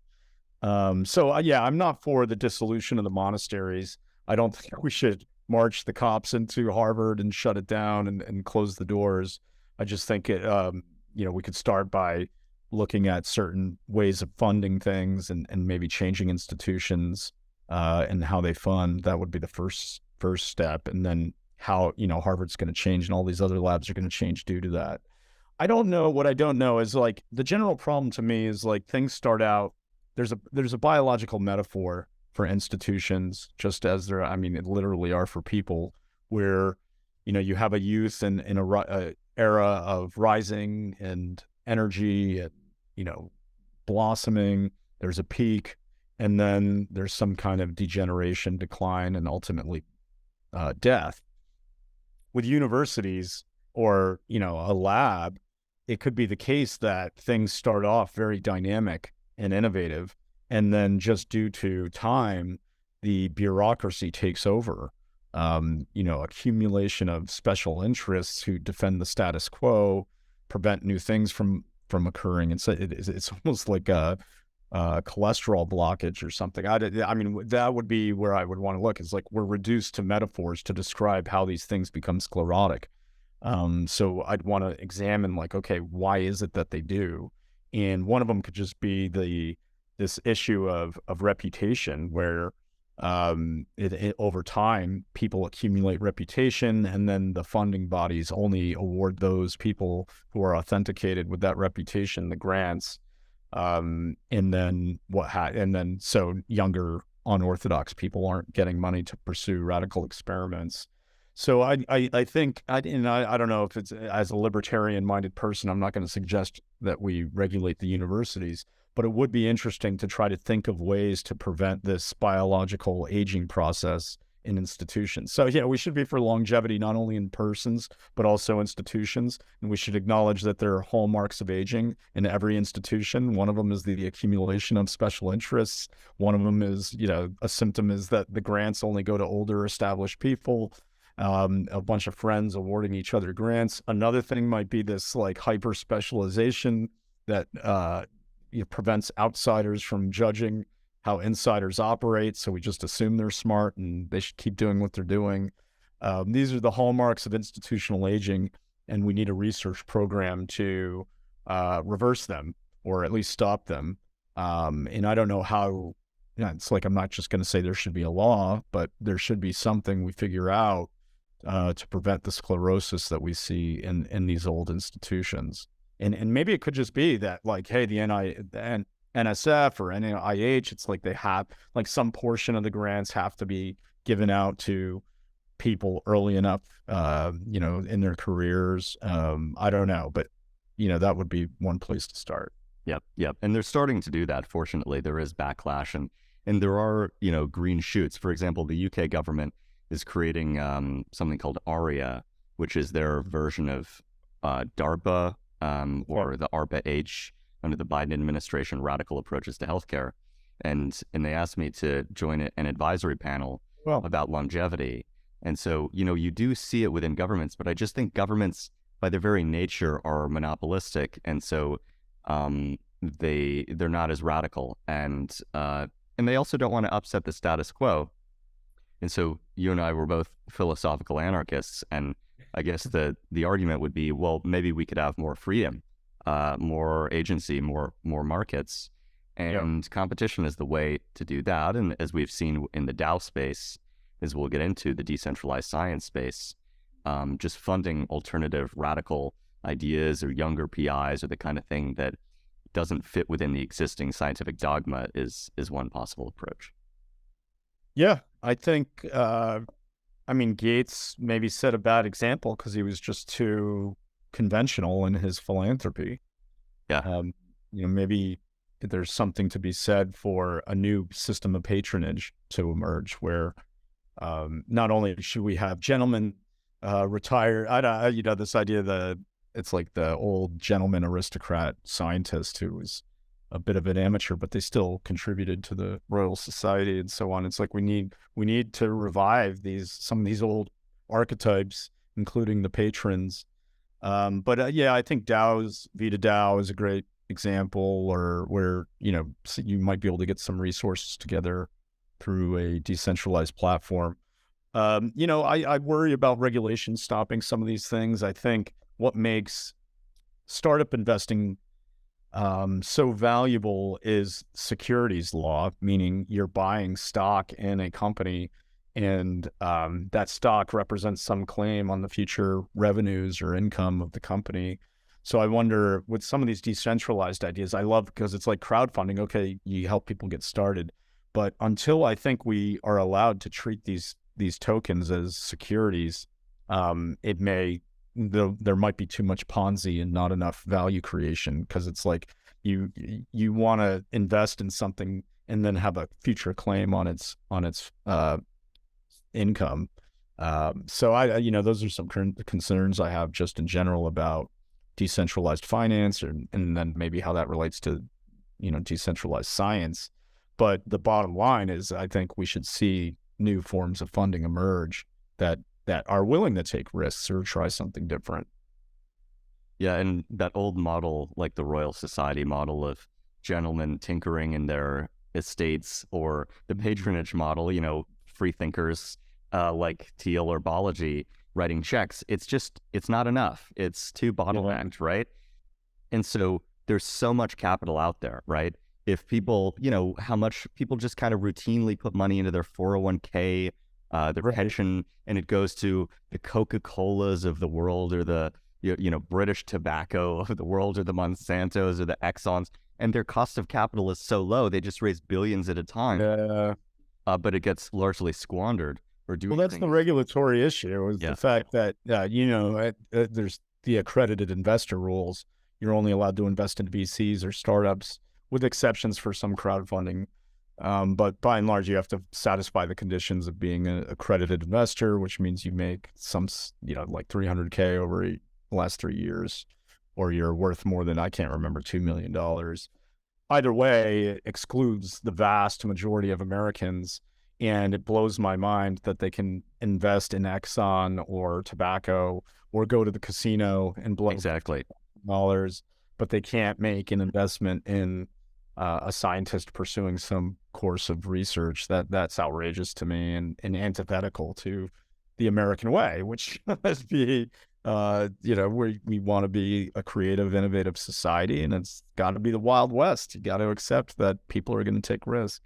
I'm not for the dissolution of the monasteries. I don't think we should march the cops into Harvard and shut it down and close the doors. I just think we could start by looking at certain ways of funding things and maybe changing institutions and how they fund. That would be the first step. And then how, Harvard's going to change and all these other labs are going to change due to that. I don't know. What I don't know is, like, the general problem to me is, like, things start out, there's a biological metaphor for institutions, just as it literally are for people, where, you have a youth in a era of rising and energy and, blossoming. There's a peak, and then there's some kind of degeneration, decline, and ultimately death. With universities or, a lab, it could be the case that things start off very dynamic and innovative, and then just due to time, the bureaucracy takes over. Accumulation of special interests who defend the status quo, prevent new things from occurring. And so it's almost like a cholesterol blockage or something. I mean, that would be where I would want to look. Is like we're reduced to metaphors to describe how these things become sclerotic. So I'd want to examine, like, okay, why is it that they do? And one of them could just be this issue of reputation, where over time people accumulate reputation, and then the funding bodies only award those people who are authenticated with that reputation the grants. And then so younger unorthodox people aren't getting money to pursue radical experiments. So I think I don't know if it's, as a libertarian minded person, I'm not going to suggest that we regulate the universities, but it would be interesting to try to think of ways to prevent this biological aging process in institutions. So yeah, we should be for longevity, not only in persons, but also institutions. And we should acknowledge that there are hallmarks of aging in every institution. One of them is the accumulation of special interests. One of them is, a symptom is that the grants only go to older established people. A bunch of friends awarding each other grants. Another thing might be this like hyper specialization that prevents outsiders from judging how insiders operate. So we just assume they're smart and they should keep doing what they're doing. These are the hallmarks of institutional aging, and we need a research program to reverse them, or at least stop them. And I don't know how. It's like, I'm not just going to say there should be a law, but there should be something we figure out to prevent the sclerosis that we see in these old institutions. And maybe it could just be that, like, hey, the NSF or NIH, it's like they have, like, some portion of the grants have to be given out to people early enough, in their careers. I don't know, but, that would be one place to start. Yep. And they're starting to do that. Fortunately, there is backlash, and there are, green shoots. For example, the UK government is creating something called ARIA, which is their version of DARPA, or the ARPA-H under the Biden administration, Radical Approaches to Healthcare. And they asked me to join an advisory panel about longevity. And so, you do see it within governments, but I just think governments, by their very nature, are monopolistic. And so they're not as radical. And they also don't want to upset the status quo. And so you and I were both philosophical anarchists, and I guess the argument would be, well, maybe we could have more freedom, more agency, more markets, and competition is the way to do that. And as we've seen in the DAO space, as we'll get into the decentralized science space, just funding alternative radical ideas or younger PIs or the kind of thing that doesn't fit within the existing scientific dogma is one possible approach. Yeah, I think, Gates maybe set a bad example because he was just too conventional in his philanthropy. Yeah. Maybe there's something to be said for a new system of patronage to emerge, where not only should we have gentlemen retire, this idea that it's like the old gentleman aristocrat scientist who was a bit of an amateur, but they still contributed to the Royal Society and so on. It's like we need to revive some of these old archetypes, including the patrons. But I think VitaDAO is a great example, or where you might be able to get some resources together through a decentralized platform. I worry about regulation stopping some of these things. I think what makes startup investing so valuable is securities law, meaning you're buying stock in a company, and that stock represents some claim on the future revenues or income of the company. So I wonder, with some of these decentralized ideas, I love, because it's like crowdfunding. Okay, you help people get started, but until I think we are allowed to treat these tokens as securities, there might be too much Ponzi and not enough value creation, because it's like you want to invest in something and then have a future claim on its income. So those are some current concerns I have just in general about decentralized finance, and then maybe how that relates to, decentralized science. But the bottom line is, I think we should see new forms of funding emerge that are willing to take risks or try something different. Yeah, and that old model, like the Royal Society model of gentlemen tinkering in their estates, or the patronage model, free thinkers like Thiel or Balaji writing checks, it's not enough. It's too bottlenecked, right? And so there's so much capital out there, right? If people, how much people just kind of routinely put money into their 401k, their pension, and it goes to the Coca-Colas of the world, or the British Tobacco of the world, or the Monsantos, or the Exxons, and their cost of capital is so low, they just raise billions at a time, but it gets largely squandered. That's the regulatory issue, is the fact that, there's the accredited investor rules. You're only allowed to invest in VCs or startups, with exceptions for some crowdfunding. But by and large, you have to satisfy the conditions of being an accredited investor, which means you make some, like $300K over the last 3 years, or you're worth more than, I can't remember, $2 million. Either way, it excludes the vast majority of Americans. And it blows my mind that they can invest in Exxon or tobacco, or go to the casino and blow dollars, but they can't make an investment in a scientist pursuing some course of research. That's outrageous to me, and antithetical to the American way, which must be, we want to be a creative, innovative society, and it's got to be the Wild West. You got to accept that people are going to take risks,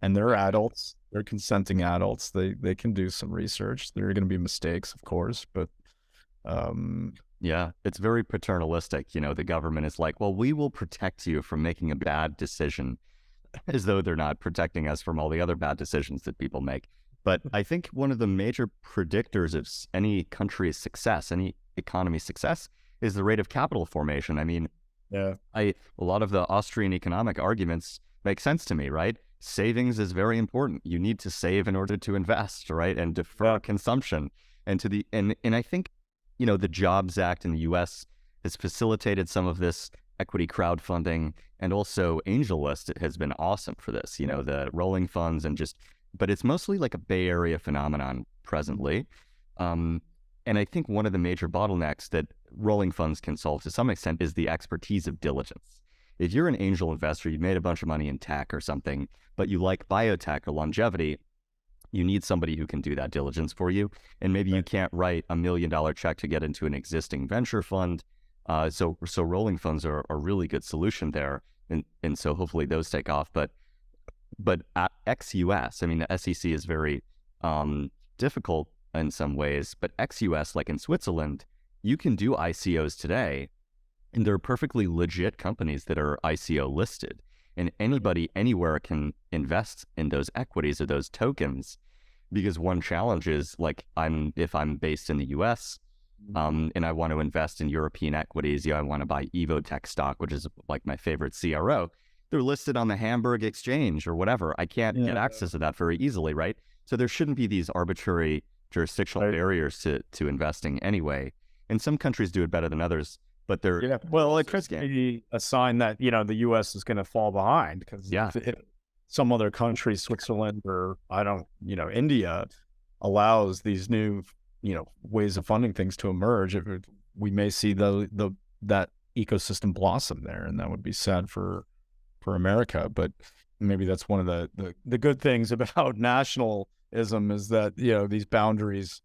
and they're adults. They're consenting adults. They can do some research. There are going to be mistakes, of course, but yeah, it's very paternalistic. The government is like, well, we will protect you from making a bad decision, as though they're not protecting us from all the other bad decisions that people make. But I think one of the major predictors of any country's success, any economy's success, is the rate of capital formation. I mean, a lot of the Austrian economic arguments make sense to me, right? Savings is very important. You need to save in order to invest, right? And defer consumption. And I think, the Jobs Act in the US has facilitated some of this equity crowdfunding, and also AngelList has been awesome for this, the rolling funds, but it's mostly like a Bay Area phenomenon presently. And I think one of the major bottlenecks that rolling funds can solve to some extent is the expertise of diligence. If you're an angel investor, you made a bunch of money in tech or something, but you like biotech or longevity, you need somebody who can do that diligence for you. And maybe you can't write $1 million check to get into an existing venture fund. So rolling funds are a really good solution there. And so hopefully those take off. But at ex-US, I mean, the SEC is very difficult in some ways, but ex-US, like in Switzerland, you can do ICOs today. And there are perfectly legit companies that are ICO listed, and anybody anywhere can invest in those equities or those tokens. Because one challenge is, like, if I'm based in the US, and I want to invest in European equities, I want to buy Evotech stock, which is like my favorite CRO. They're listed on the Hamburg Exchange or whatever. I can't get access to that very easily, right? So there shouldn't be these arbitrary jurisdictional barriers to investing anyway. And some countries do it better than others. But well, it could be a sign that, the U.S. is going to fall behind, because if some other country, Switzerland or India, allows these new, ways of funding things to emerge, we may see that ecosystem blossom there, and that would be sad for America. But maybe that's one of the good things about nationalism, is that these boundaries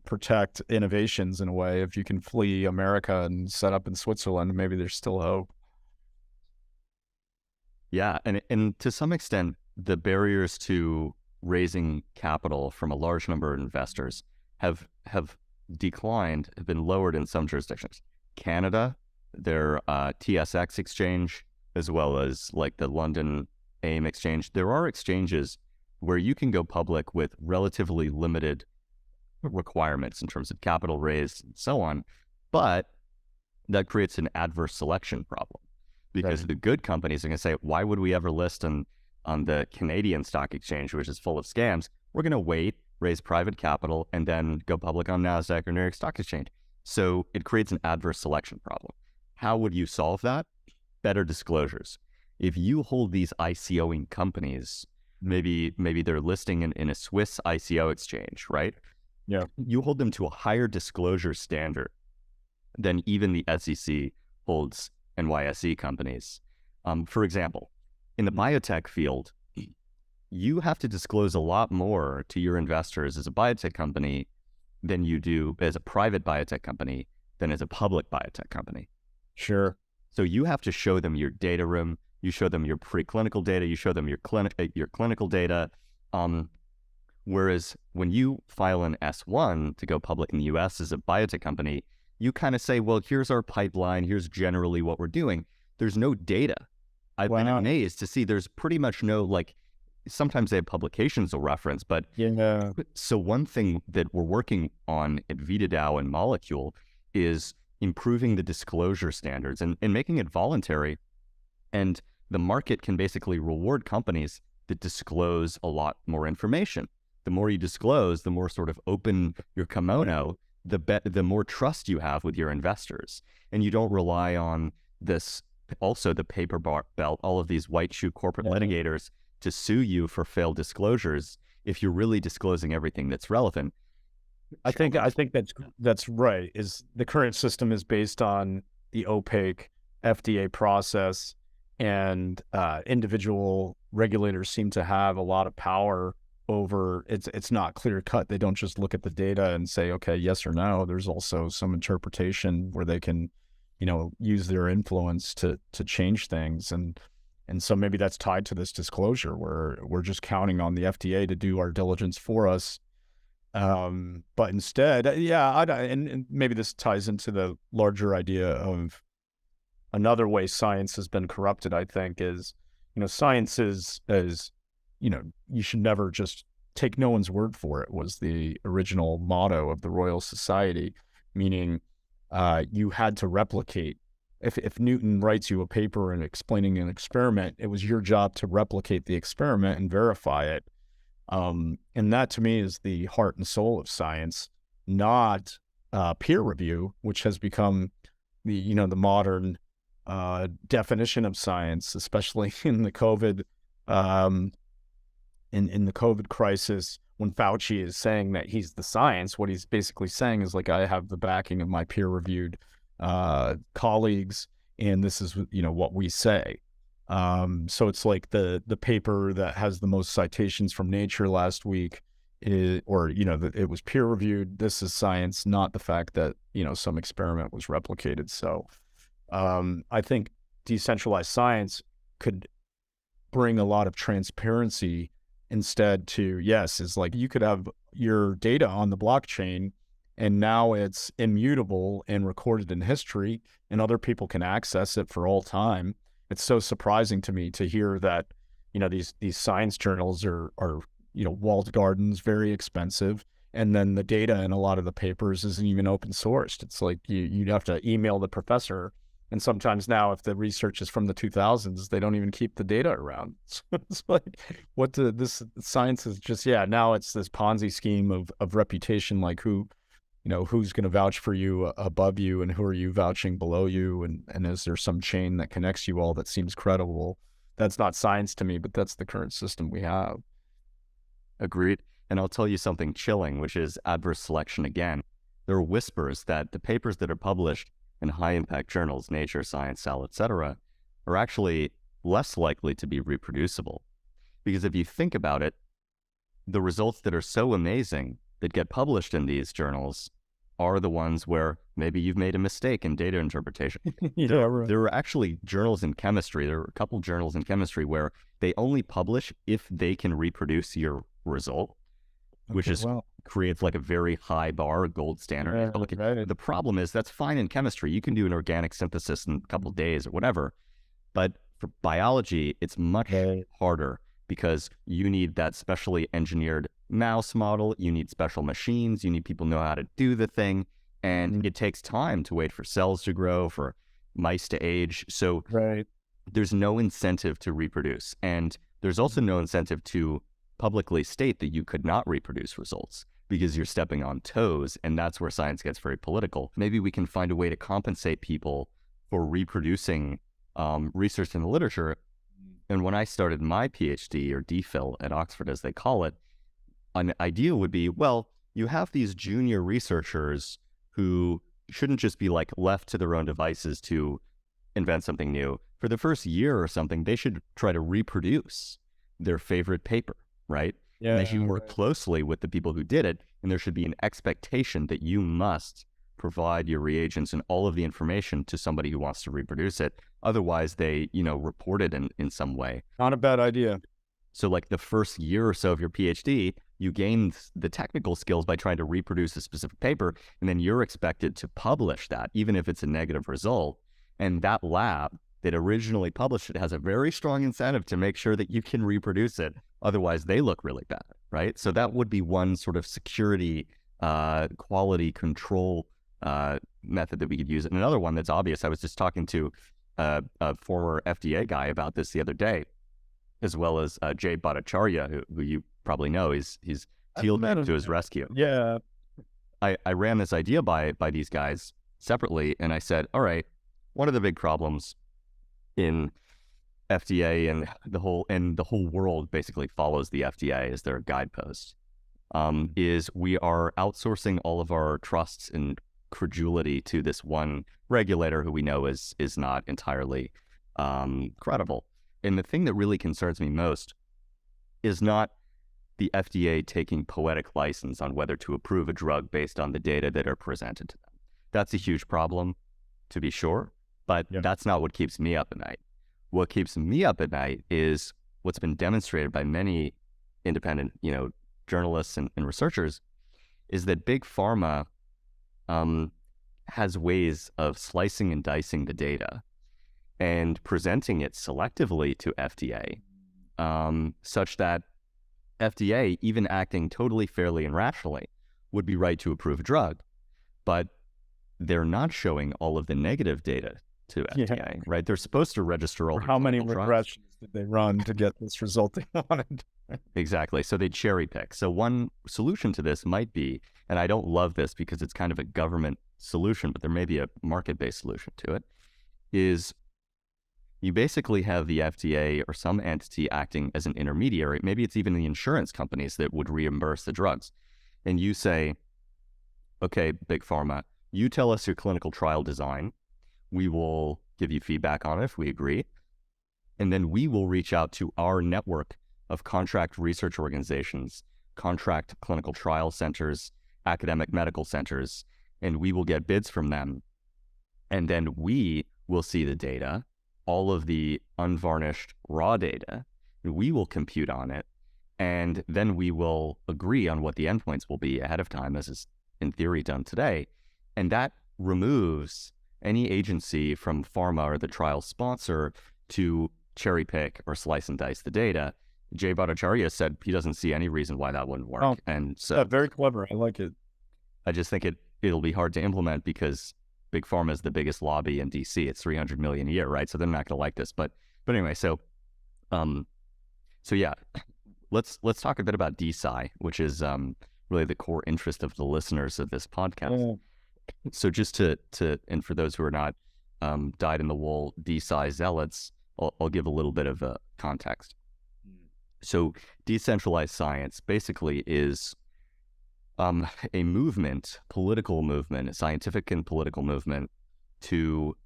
protect innovations in a way. If you can flee America and set up in Switzerland, maybe there's still hope. Yeah, and to some extent, the barriers to raising capital from a large number of investors have declined, have been lowered in some jurisdictions. Canada, their TSX exchange, as well as like the London AIM exchange, there are exchanges where you can go public with relatively limited requirements in terms of capital raised and so on. But that creates an adverse selection problem because the good companies are going to say, why would we ever list on the Canadian stock exchange, which is full of scams? We're going to wait, raise private capital, and then go public on NASDAQ or New York Stock Exchange. So it creates an adverse selection problem. How would you solve that? Better disclosures. If you hold these ICOing companies, maybe they're listing in a Swiss ICO exchange, right? Yeah. You hold them to a higher disclosure standard than even the SEC holds NYSE companies. For example, in the biotech field, you have to disclose a lot more to your investors as a biotech company than you do as a private biotech company than as a public biotech company. Sure. So you have to show them your data room, you show them your preclinical data, you show them your clinical data. Whereas when you file an S1 to go public in the US as a biotech company, you kind of say, well, here's our pipeline, here's generally what we're doing. There's no data. I've been amazed to see there's pretty much no, like, sometimes they have publications to reference, but so one thing that we're working on at VitaDAO and Molecule is improving the disclosure standards and making it voluntary. And the market can basically reward companies that disclose a lot more information. The more you disclose, the more sort of open your kimono, the more trust you have with your investors. And you don't rely on this, also the paper belt, all of these white shoe corporate litigators to sue you for failed disclosures if you're really disclosing everything that's relevant. I think that's right. Is the current system is based on the opaque FDA process, and individual regulators seem to have a lot of power over. It's not clear cut. They don't just look at the data and say, okay, yes or no. There's also some interpretation where they can, use their influence to change things. And so maybe that's tied to this disclosure where we're just counting on the FDA to do our diligence for us. But instead, and maybe this ties into the larger idea of another way science has been corrupted, I think, is, science is, you should never just take no one's word for it, was the original motto of the Royal Society, meaning you had to replicate. If Newton writes you a paper and explaining an experiment, it was your job to replicate the experiment and verify it. And that to me is the heart and soul of science, not peer review, which has become the modern definition of science, especially in the COVID in the COVID crisis. When Fauci is saying that he's the science, what he's basically saying is, like, I have the backing of my peer reviewed colleagues, and this is what we say. So it's like the paper that has the most citations from Nature last week, it was peer reviewed. This is science, not the fact that some experiment was replicated. So I think decentralized science could bring a lot of transparency instead to, is like, you could have your data on the blockchain and now it's immutable and recorded in history, and other people can access it for all time. It's so surprising to me to hear that, these science journals are walled gardens, very expensive. And then the data in a lot of the papers isn't even open sourced. It's like you'd have to email the professor. And sometimes now, if the research is from the 2000s, they don't even keep the data around. So it's like, this science is just, now it's this Ponzi scheme of reputation, like who's going to vouch for you above you, and who are you vouching below you, and is there some chain that connects you all that seems credible? That's not science to me, but that's the current system we have. Agreed. And I'll tell you something chilling, which is adverse selection again. There are whispers that the papers that are published in high-impact journals, Nature, Science, Cell, etc., are actually less likely to be reproducible. Because if you think about it, the results that are so amazing that get published in these journals are the ones where maybe you've made a mistake in data interpretation. Right. There are actually journals in chemistry, there are a couple journals in chemistry where they only publish if they can reproduce your result, which creates like a very high bar, gold standard. Right. The problem is that's fine in chemistry. You can do an organic synthesis in a couple of days or whatever. But for biology, it's much harder because you need that specially engineered mouse model, you need special machines, you need people who know how to do the thing, and it takes time to wait for cells to grow, for mice to age. So there's no incentive to reproduce. And there's also no incentive to publicly state that you could not reproduce results, because you're stepping on toes, and that's where science gets very political. Maybe we can find a way to compensate people for reproducing research in the literature. And when I started my PhD, or DPhil at Oxford as they call it, an idea would be, well, you have these junior researchers who shouldn't just be like left to their own devices to invent something new. For the first year or something, they should try to reproduce their favorite paper, right? Yeah, they should work closely with the people who did it, and there should be an expectation that you must provide your reagents and all of the information to somebody who wants to reproduce it. Otherwise, they, report it in some way. Not a bad idea. So like the first year or so of your PhD, you gained the technical skills by trying to reproduce a specific paper, and then you're expected to publish that, even if it's a negative result. And that lab that originally published it has a very strong incentive to make sure that you can reproduce it. Otherwise, they look really bad, right? So that would be one sort of security, quality control method that we could use. And another one that's obvious, I was just talking to a former FDA guy about this the other day, as well as Jay Bhattacharya, who you probably know. He's Thiel to his rescue. Yeah. I ran this idea by these guys separately, and I said, all right, one of the big problems in FDA and the whole world basically follows the FDA as their guidepost, is we are outsourcing all of our trusts and credulity to this one regulator who we know is not entirely credible. And the thing that really concerns me most is not the FDA taking poetic license on whether to approve a drug based on the data that are presented to them. That's a huge problem, to be sure, but that's not what keeps me up at night. What keeps me up at night is what's been demonstrated by many independent, journalists and researchers, is that big pharma has ways of slicing and dicing the data and presenting it selectively to FDA, such that FDA, even acting totally fairly and rationally, would be right to approve a drug, but they're not showing all of the negative data to FDA, right? They're supposed to register all. How many regressions did they run to get this result they wanted? Exactly. So they cherry pick. So one solution to this might be, and I don't love this because it's kind of a government solution, but there may be a market-based solution to it, is you basically have the FDA or some entity acting as an intermediary. Maybe it's even the insurance companies that would reimburse the drugs. And you say, okay, big pharma, you tell us your clinical trial design. We will give you feedback on it if we agree. And then we will reach out to our network of contract research organizations, contract clinical trial centers, academic medical centers, and we will get bids from them. And then we will see the data, all of the unvarnished raw data, and we will compute on it. And then we will agree on what the endpoints will be ahead of time, as is in theory done today. And that removes any agency from pharma or the trial sponsor to cherry pick or slice and dice the data. Jay Bhattacharya said he doesn't see any reason why that wouldn't work. Oh, and so very clever. I like it. I just think it'll be hard to implement because big pharma is the biggest lobby in DC. It's $300 million a year, right? So they're not going to like this. But anyway, so yeah, let's talk a bit about DeSci, which is really the core interest of the listeners of this podcast. So just to and for those who are not dyed-in-the-wool DeSci zealots, I'll give a little bit of a context. So decentralized science basically is a movement, political movement, a scientific and political movement to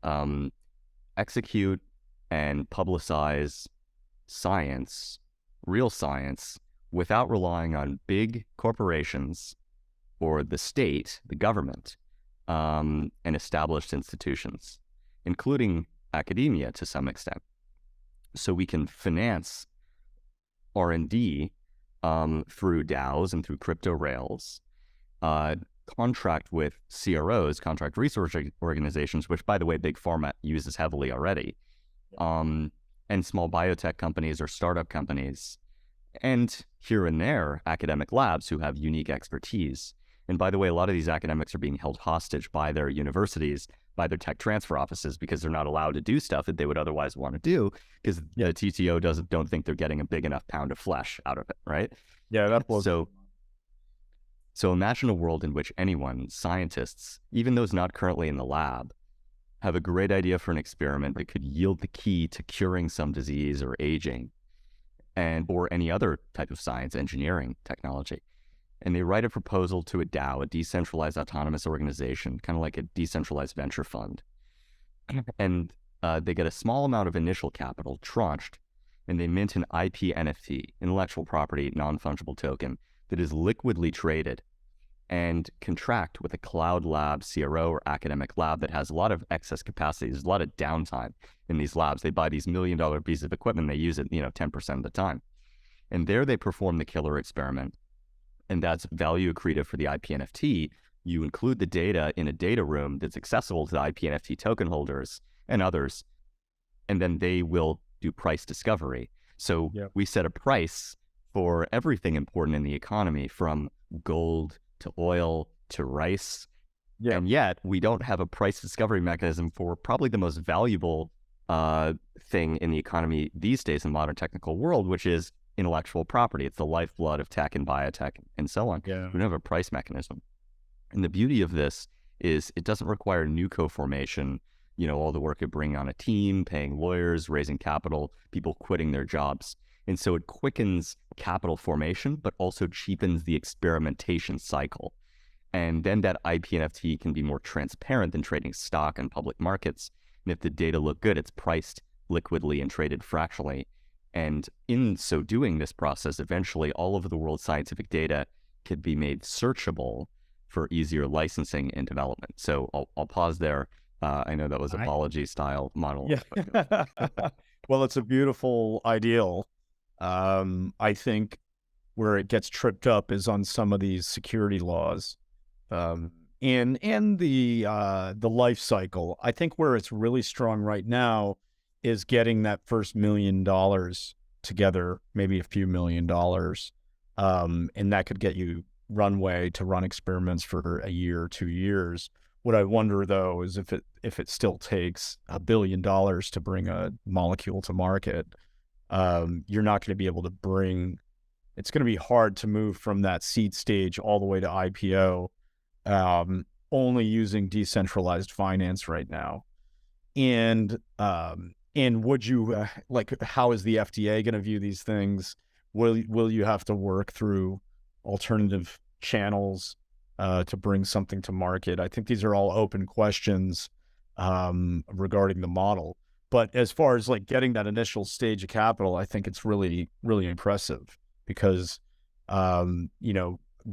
execute and publicize science, real science, without relying on big corporations or the state, the government, and established institutions, including academia to some extent. So we can finance R&D through DAOs and through crypto rails, contract with CROs, contract research organizations, which, by the way, big pharma uses heavily already, and small biotech companies or startup companies, and here and there, academic labs who have unique expertise. And by the way, a lot of these academics are being held hostage by their universities, by their tech transfer offices, because they're not allowed to do stuff that they would otherwise want to do, because the TTO don't think they're getting a big enough pound of flesh out of it, right? Yeah, that blows. So imagine a world in which anyone, scientists, even those not currently in the lab, have a great idea for an experiment that could yield the key to curing some disease or aging, or any other type of science, engineering, technology. And they write a proposal to a DAO, a decentralized autonomous organization, kind of like a decentralized venture fund. And they get a small amount of initial capital, tranched, and they mint an IP NFT, intellectual property, non-fungible token, that is liquidly traded and contract with a cloud lab, CRO, or academic lab that has a lot of excess capacity. There's a lot of downtime in these labs. They buy these $1 million pieces of equipment, they use it, 10% of the time. And there they perform the killer experiment. And that's value accretive for the IP NFT. You include the data in a data room that's accessible to the IP NFT token holders and others, and then they will do price discovery. So we set a price for everything important in the economy, from gold to oil to rice. And yet we don't have a price discovery mechanism for probably the most valuable thing in the economy these days in the modern technical world, which is intellectual property. It's the lifeblood of tech and biotech and so on. We don't have a price mechanism. And the beauty of this is it doesn't require new co-formation, all the work of bringing on a team, paying lawyers, raising capital, people quitting their jobs. And so it quickens capital formation, but also cheapens the experimentation cycle. And then that IP NFT can be more transparent than trading stock in public markets. And if the data look good, it's priced liquidly and traded fractionally. And in so doing this process, eventually all of the world's scientific data could be made searchable for easier licensing and development. So I'll pause there. I know that was apology style model. Yeah. Well, it's a beautiful ideal. I think where it gets tripped up is on some of these security laws, and the life cycle. I think where it's really strong right now is getting that first $1 million together, maybe a few $1 million, and that could get you runway to run experiments for a year or 2 years. What I wonder though is if it still takes $1 billion to bring a molecule to market, you're not going to be able to bring. It's going to be hard to move from that seed stage all the way to IPO, only using decentralized finance right now. And would you how is the FDA going to view these things? Will you have to work through alternative channels to bring something to market? I think these are all open questions regarding the model. But as far as getting that initial stage of capital, I think it's really, really impressive because,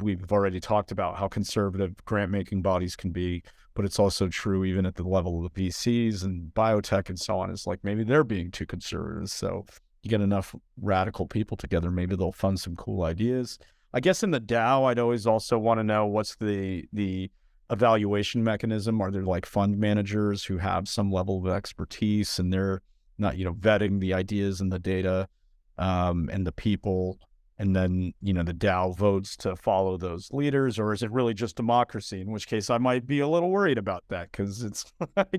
we've already talked about how conservative grant-making bodies can be, but it's also true even at the level of the VCs and biotech and so on. It's maybe they're being too conservative. So you get enough radical people together, maybe they'll fund some cool ideas. I guess in the DAO, I'd always also want to know what's the evaluation mechanism. Are there fund managers who have some level of expertise and they're not, vetting the ideas and the data and the people, and then, the DAO votes to follow those leaders? Or is it really just democracy? In which case I might be a little worried about that because it's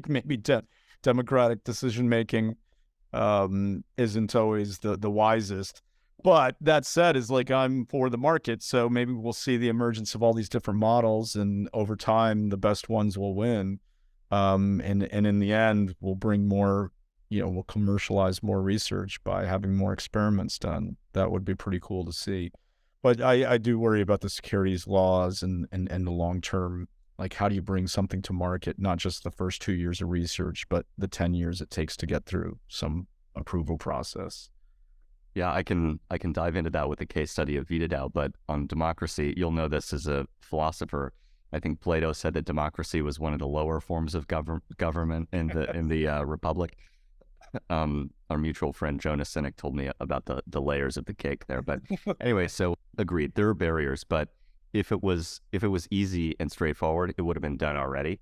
maybe democratic decision-making isn't always the wisest. But that said, is I'm for the market, so maybe we'll see the emergence of all these different models, and over time, the best ones will win. And in the end, we'll bring more, we'll commercialize more research by having more experiments done. That would be pretty cool to see. But I do worry about the securities laws and the long term. How do you bring something to market? Not just the first 2 years of research, but the 10 years it takes to get through some approval process. Yeah, I can dive into that with the case study of VitaDAO, but on democracy, you'll know this as a philosopher. I think Plato said that democracy was one of the lower forms of government in the Republic. Our mutual friend Jonas Sinek told me about the layers of the cake there. But anyway, so agreed, there are barriers, but if it was easy and straightforward, it would have been done already.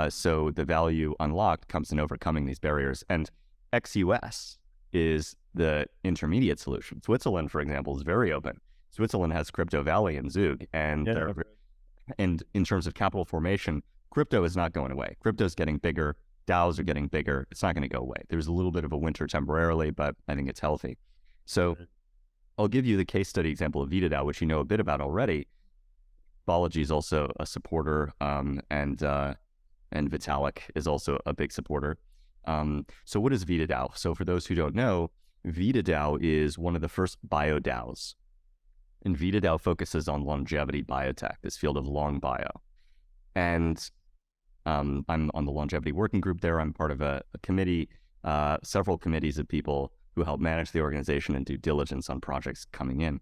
So the value unlocked comes in overcoming these barriers. And ex-US is the intermediate solution. Switzerland, for example, is very open. Switzerland has Crypto Valley and Zug, and and in terms of capital formation, crypto is not going away. Crypto is getting bigger. DAOs are getting bigger. It's not going to go away. There's a little bit of a winter temporarily, but I think it's healthy. So I'll give you the case study example of VitaDAO, which you know a bit about already. Balaji is also a supporter, and Vitalik is also a big supporter. So what is VitaDAO? So for those who don't know, VitaDAO is one of the first bio DAOs. And VitaDAO focuses on longevity biotech, this field of long bio. And I'm on the longevity working group there. I'm part of a committee, several committees of people who help manage the organization and do diligence on projects coming in.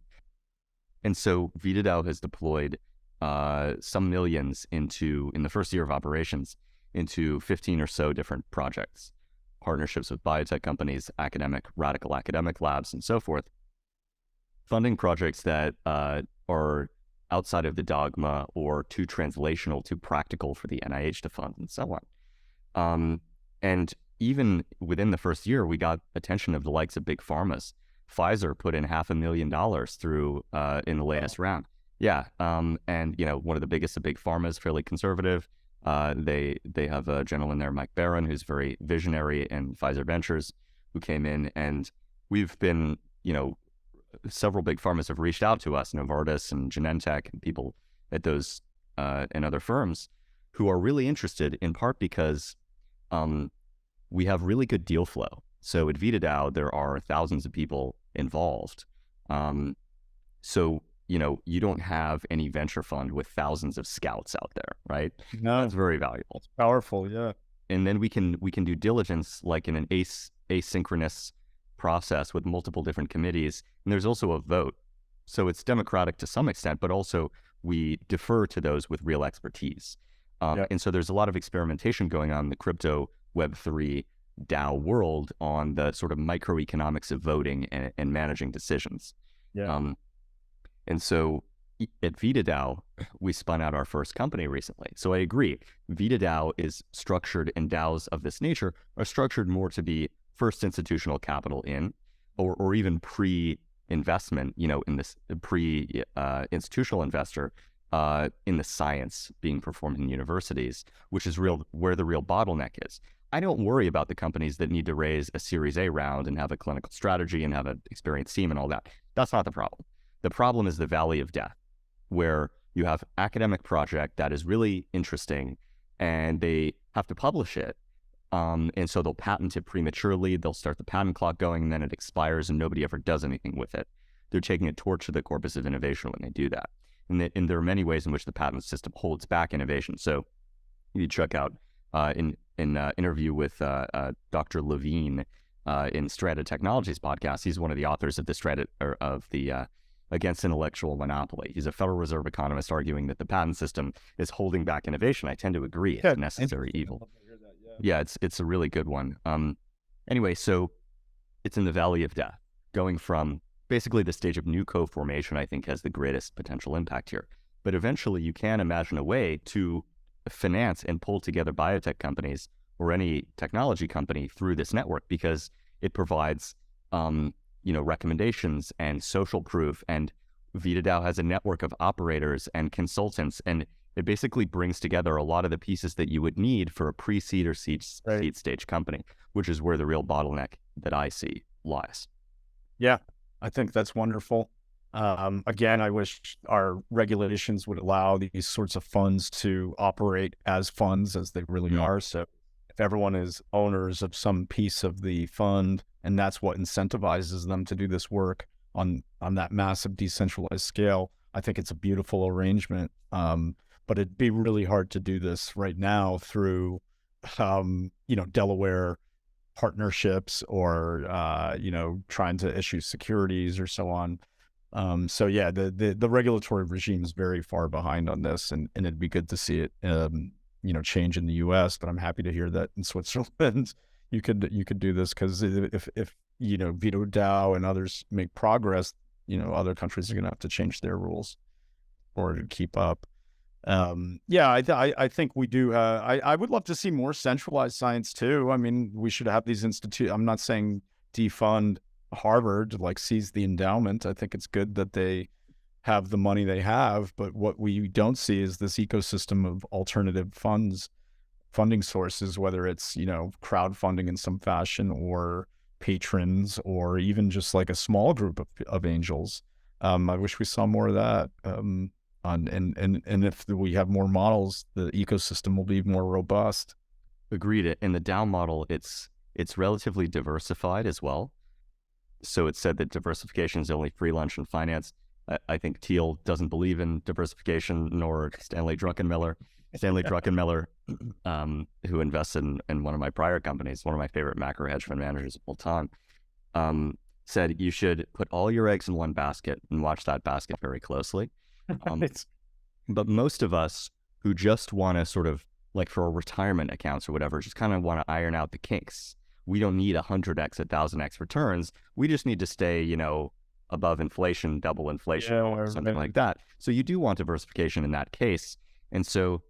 And so VitaDAO has deployed some millions in the first year of operations, into 15 or so different projects, partnerships with biotech companies, radical academic labs, and so forth, funding projects that are outside of the dogma or too translational, too practical for the NIH to fund, and so on. And even within the first year, we got attention of the likes of big pharmas. Pfizer put in $500,000 through in the latest round. Yeah, and one of the biggest of big pharmas, fairly conservative. They have a gentleman there, Mike Barron, who's very visionary in Pfizer Ventures, who came in, and we've been, several big pharmas have reached out to us, Novartis and Genentech, and people at those and other firms who are really interested, in part because we have really good deal flow. So at VitaDAO, there are thousands of people involved. So you don't have any venture fund with thousands of scouts out there, right? No, that's very valuable. It's powerful, yeah. And then we can do diligence like in an asynchronous process with multiple different committees. And there's also a vote. So it's democratic to some extent, but also we defer to those with real expertise. And so there's a lot of experimentation going on in the crypto Web3 DAO world on the sort of microeconomics of voting and managing decisions. And so at VitaDAO, we spun out our first company recently. So I agree, VitaDAO is structured, and DAOs of this nature are structured more to be first institutional capital in, or even pre-investment, in this pre-institutional investor in the science being performed in universities, which is where the real bottleneck is. I don't worry about the companies that need to raise a Series A round and have a clinical strategy and have an experienced team and all that. That's not the problem. The problem is the valley of death, where you have academic project that is really interesting and they have to publish it. And so they'll patent it prematurely. They'll start the patent clock going, and then it expires and nobody ever does anything with it. They're taking a torch to the corpus of innovation when they do that. And there are many ways in which the patent system holds back innovation. So you check out in interview with Dr. Levine in Strata Technologies podcast. He's one of the authors of the Against Intellectual Monopoly. He's a Federal Reserve economist arguing that the patent system is holding back innovation. I tend to agree. It's a necessary evil. Yeah, it's a really good one. Anyway, so it's in the valley of death, going from basically the stage of new co-formation, I think, has the greatest potential impact here. But eventually you can imagine a way to finance and pull together biotech companies or any technology company through this network, because it provides recommendations and social proof, and VitaDAO has a network of operators and consultants, and it basically brings together a lot of the pieces that you would need for a pre-seed or seed stage company, which is where the real bottleneck that I see lies. Yeah, I think that's wonderful. Again, I wish our regulations would allow these sorts of funds to operate as funds as they really are. So if everyone is owners of some piece of the fund, and that's what incentivizes them to do this work on that massive decentralized scale, I think it's a beautiful arrangement. But it'd be really hard to do this right now through, Delaware partnerships or, trying to issue securities or so on. So yeah, the regulatory regime is very far behind on this, and it'd be good to see it, change in the U.S. But I'm happy to hear that in Switzerland you could do this, because if VitaDAO and others make progress, other countries are going to have to change their rules in order to keep up. I think we do. I would love to see more centralized science too. I mean, we should have these I'm not saying defund Harvard like sees the endowment. I think it's good that they have the money they have, but what we don't see is this ecosystem of alternative funding sources, whether it's, crowdfunding in some fashion or patrons or even just like a small group of angels. I wish we saw more of that. And if we have more models, the ecosystem will be more robust. Agreed. In the DAO model, it's relatively diversified as well. So it's said that diversification is only free lunch in finance. I think Thiel doesn't believe in diversification, nor Stanley Druckenmiller. Stanley Druckenmiller, who invests in one of my prior companies, one of my favorite macro hedge fund managers of all time, said you should put all your eggs in one basket and watch that basket very closely. But most of us who just want to sort of, like for retirement accounts or whatever, just kind of want to iron out the kinks. We don't need 100x, 1,000x returns. We just need to stay, above inflation, double inflation, or something like that. So you do want diversification in that case. And so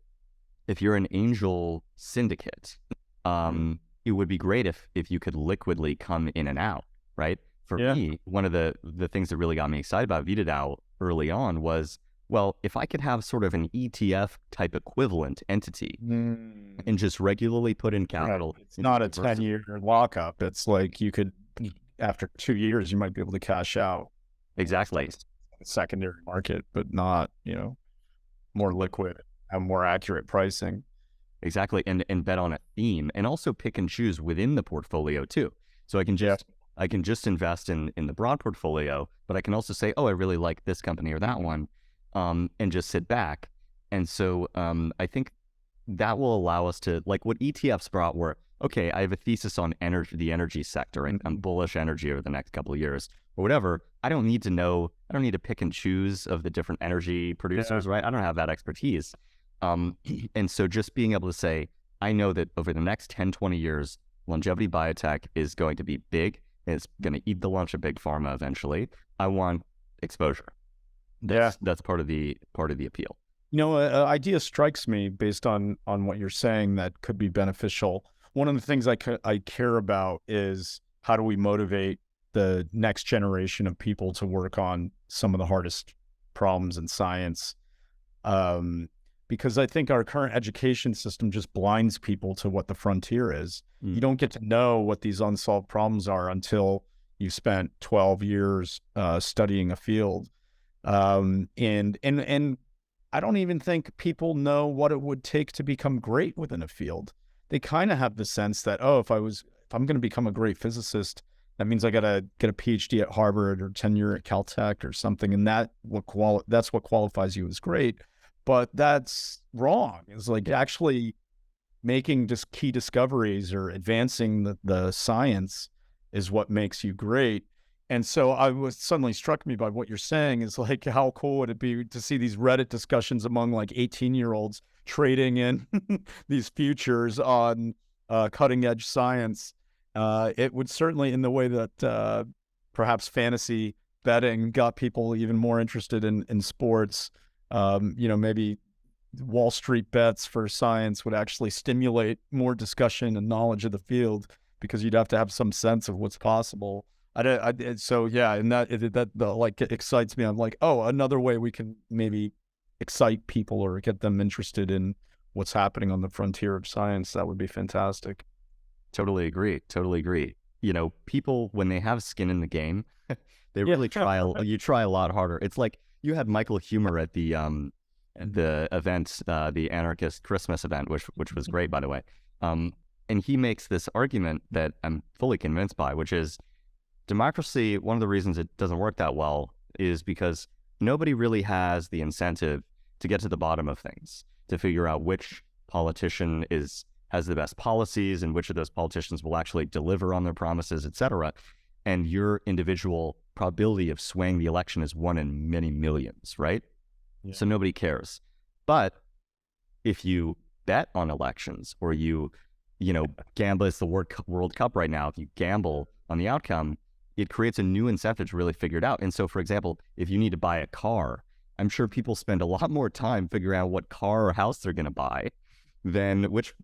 if you're an angel syndicate, it would be great if you could liquidly come in and out, right? For me, one of the things that really got me excited about VitaDAO early on was, well, if I could have sort of an ETF type equivalent entity and just regularly put in capital. Right. It's not a 10-year lockup. It's like you could, after 2 years, you might be able to cash out. Exactly. Secondary market, but not, more liquid and more accurate pricing. Exactly. And bet on a theme, and also pick and choose within the portfolio too. So I can just invest in the broad portfolio, but I can also say, oh, I really like this company or that one, and just sit back. And so I think that will allow us to, like what ETFs brought were, okay, I have a thesis on the energy sector, and I'm bullish energy over the next couple of years or whatever. I don't need to pick and choose of the different energy producers, right? I don't have that expertise. And so just being able to say, I know that over the next 10, 20 years, longevity biotech is going to be big. It's going to eat the lunch of big pharma eventually. I want exposure. That's part of the appeal. An idea strikes me based on what you're saying that could be beneficial. One of the things I care about is how do we motivate the next generation of people to work on some of the hardest problems in science? Because I think our current education system just blinds people to what the frontier is. You don't get to know what these unsolved problems are until you've spent 12 years studying a field. And I don't even think people know what it would take to become great within a field. They kind of have the sense that, if I'm going to become a great physicist, that means I got to get a PhD at Harvard or tenure at Caltech or something. And that's what qualifies you as great. But that's wrong. It's like actually making just key discoveries or advancing the science is what makes you great. And so I was suddenly struck me by what you're saying is like, how cool would it be to see these Reddit discussions among like 18-year-olds trading in these futures on cutting edge science. It would certainly, in the way that perhaps fantasy betting got people even more interested in sports, maybe Wall Street bets for science would actually stimulate more discussion and knowledge of the field, because you'd have to have some sense of what's possible. So yeah, and that like excites me. I'm like, another way we can maybe excite people or get them interested in what's happening on the frontier of science. That would be fantastic. Totally agree. People, when they have skin in the game, they really you try a lot harder. It's like you had Michael Humer at the event, the Anarchist Christmas event, which was great, by the way. And he makes this argument that I'm fully convinced by, which is democracy. One of the reasons it doesn't work that well is because nobody really has the incentive to get to the bottom of things, to figure out which politician has the best policies and which of those politicians will actually deliver on their promises, et cetera. And your individual probability of swaying the election is 1 in many millions, right? Yeah. So nobody cares. But if you bet on elections, or you gamble, it's the World Cup right now, if you gamble on the outcome, it creates a new incentive to really figure it out. And so, for example, if you need to buy a car, I'm sure people spend a lot more time figuring out what car or house they're going to buy than which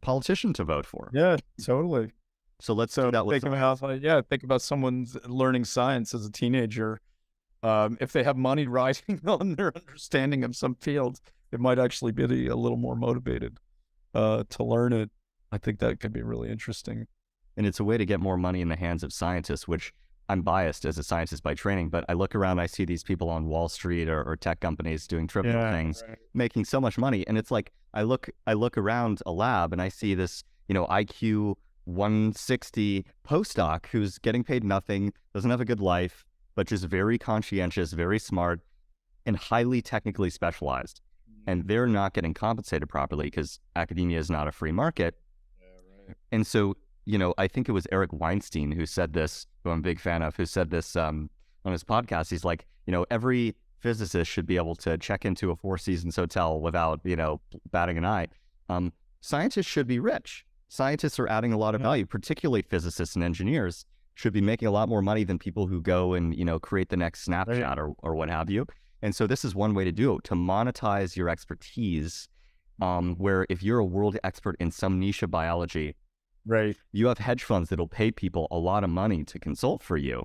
politician to vote for. Yeah, totally. So let's do that with think about someone's learning science as a teenager. If they have money riding on their understanding of some field, it might actually be a little more motivated to learn it. I think that could be really interesting. And it's a way to get more money in the hands of scientists, which I'm biased as a scientist by training, but I look around, I see these people on Wall Street or tech companies doing trivial things, making so much money. And it's like, I look around a lab and I see this, IQ 160 postdoc who's getting paid nothing, doesn't have a good life, but just very conscientious, very smart, and highly technically specialized. And they're not getting compensated properly because academia is not a free market. And so, I think it was Eric Weinstein who said this, who I'm a big fan of, who said this on his podcast. He's like, every physicist should be able to check into a Four Seasons hotel without, batting an eye. Scientists should be rich. Scientists are adding a lot of value, particularly physicists and engineers should be making a lot more money than people who go and, create the next Snapchat or what have you. And so this is one way to do it, to monetize your expertise, where if you're a world expert in some niche of biology, you have hedge funds that'll pay people a lot of money to consult for you.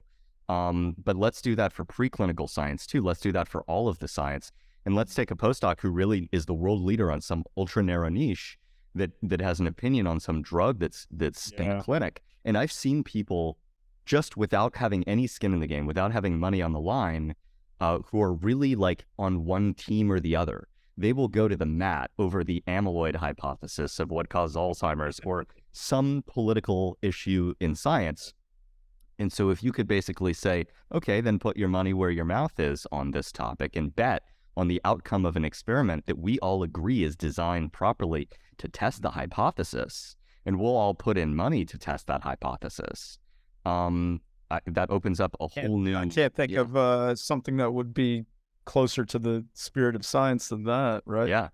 But let's do that for preclinical science too. Let's do that for all of the science. And let's take a postdoc who really is the world leader on some ultra narrow niche that has an opinion on some drug that's in the clinic. And I've seen people just without having any skin in the game, without having money on the line, who are really like on one team or the other. They will go to the mat over the amyloid hypothesis of what caused Alzheimer's or some political issue in science. And so if you could basically say, okay, then put your money where your mouth is on this topic and bet on the outcome of an experiment that we all agree is designed properly to test the hypothesis, and we'll all put in money to test that hypothesis. That opens up a whole new... I can't think of something that would be closer to the spirit of science than that, right? Yeah.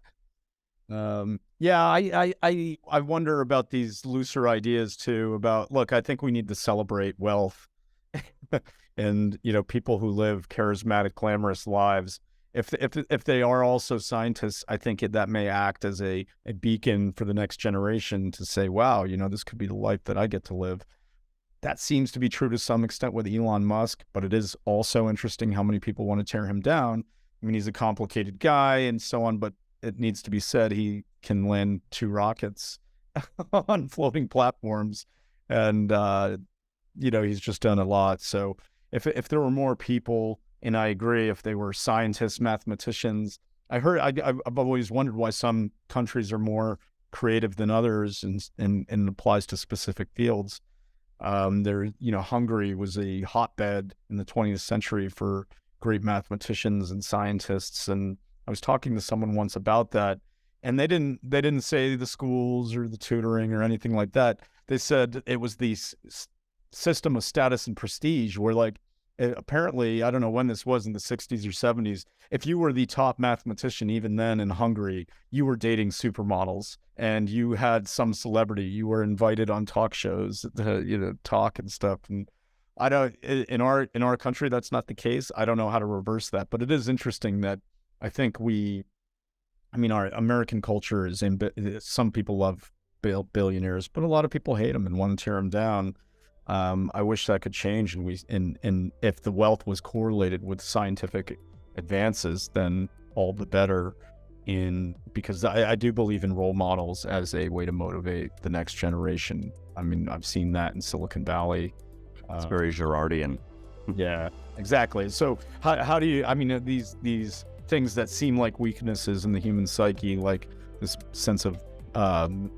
I wonder about these looser ideas too about, look, I think we need to celebrate wealth and, people who live charismatic, glamorous lives. If they are also scientists, I think that may act as a beacon for the next generation to say, wow, this could be the life that I get to live. That seems to be true to some extent with Elon Musk, but it is also interesting how many people want to tear him down. I mean, he's a complicated guy and so on, but it needs to be said he can land 2 rockets on floating platforms. And, he's just done a lot. So if there were more people, and I agree, if they were scientists, mathematicians, I've always wondered why some countries are more creative than others and it applies to specific fields. Hungary was a hotbed in the 20th century for great mathematicians and scientists. And I was talking to someone once about that, and they didn't say the schools or the tutoring or anything like that. They said it was the system of status and prestige where, apparently, I don't know when this was, in the 60s or 70s, if you were the top mathematician, even then in Hungary, you were dating supermodels and you had some celebrity. You were invited on talk shows to, talk and stuff. And I don't, in our country, that's not the case. I don't know how to reverse that, but it is interesting that I think our American culture is, some people love billionaires, but a lot of people hate them and want to tear them down. I wish that could change, and if the wealth was correlated with scientific advances, then all the better. Because I do believe in role models as a way to motivate the next generation. I mean, I've seen that in Silicon Valley. It's very Girardian. Yeah, exactly. So how do you? I mean, these things that seem like weaknesses in the human psyche, like this sense of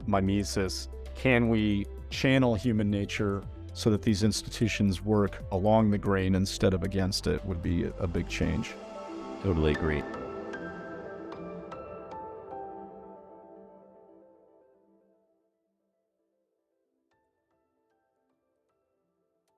mimesis, can we channel human nature so that these institutions work along the grain instead of against it? Would be a big change. Totally agree.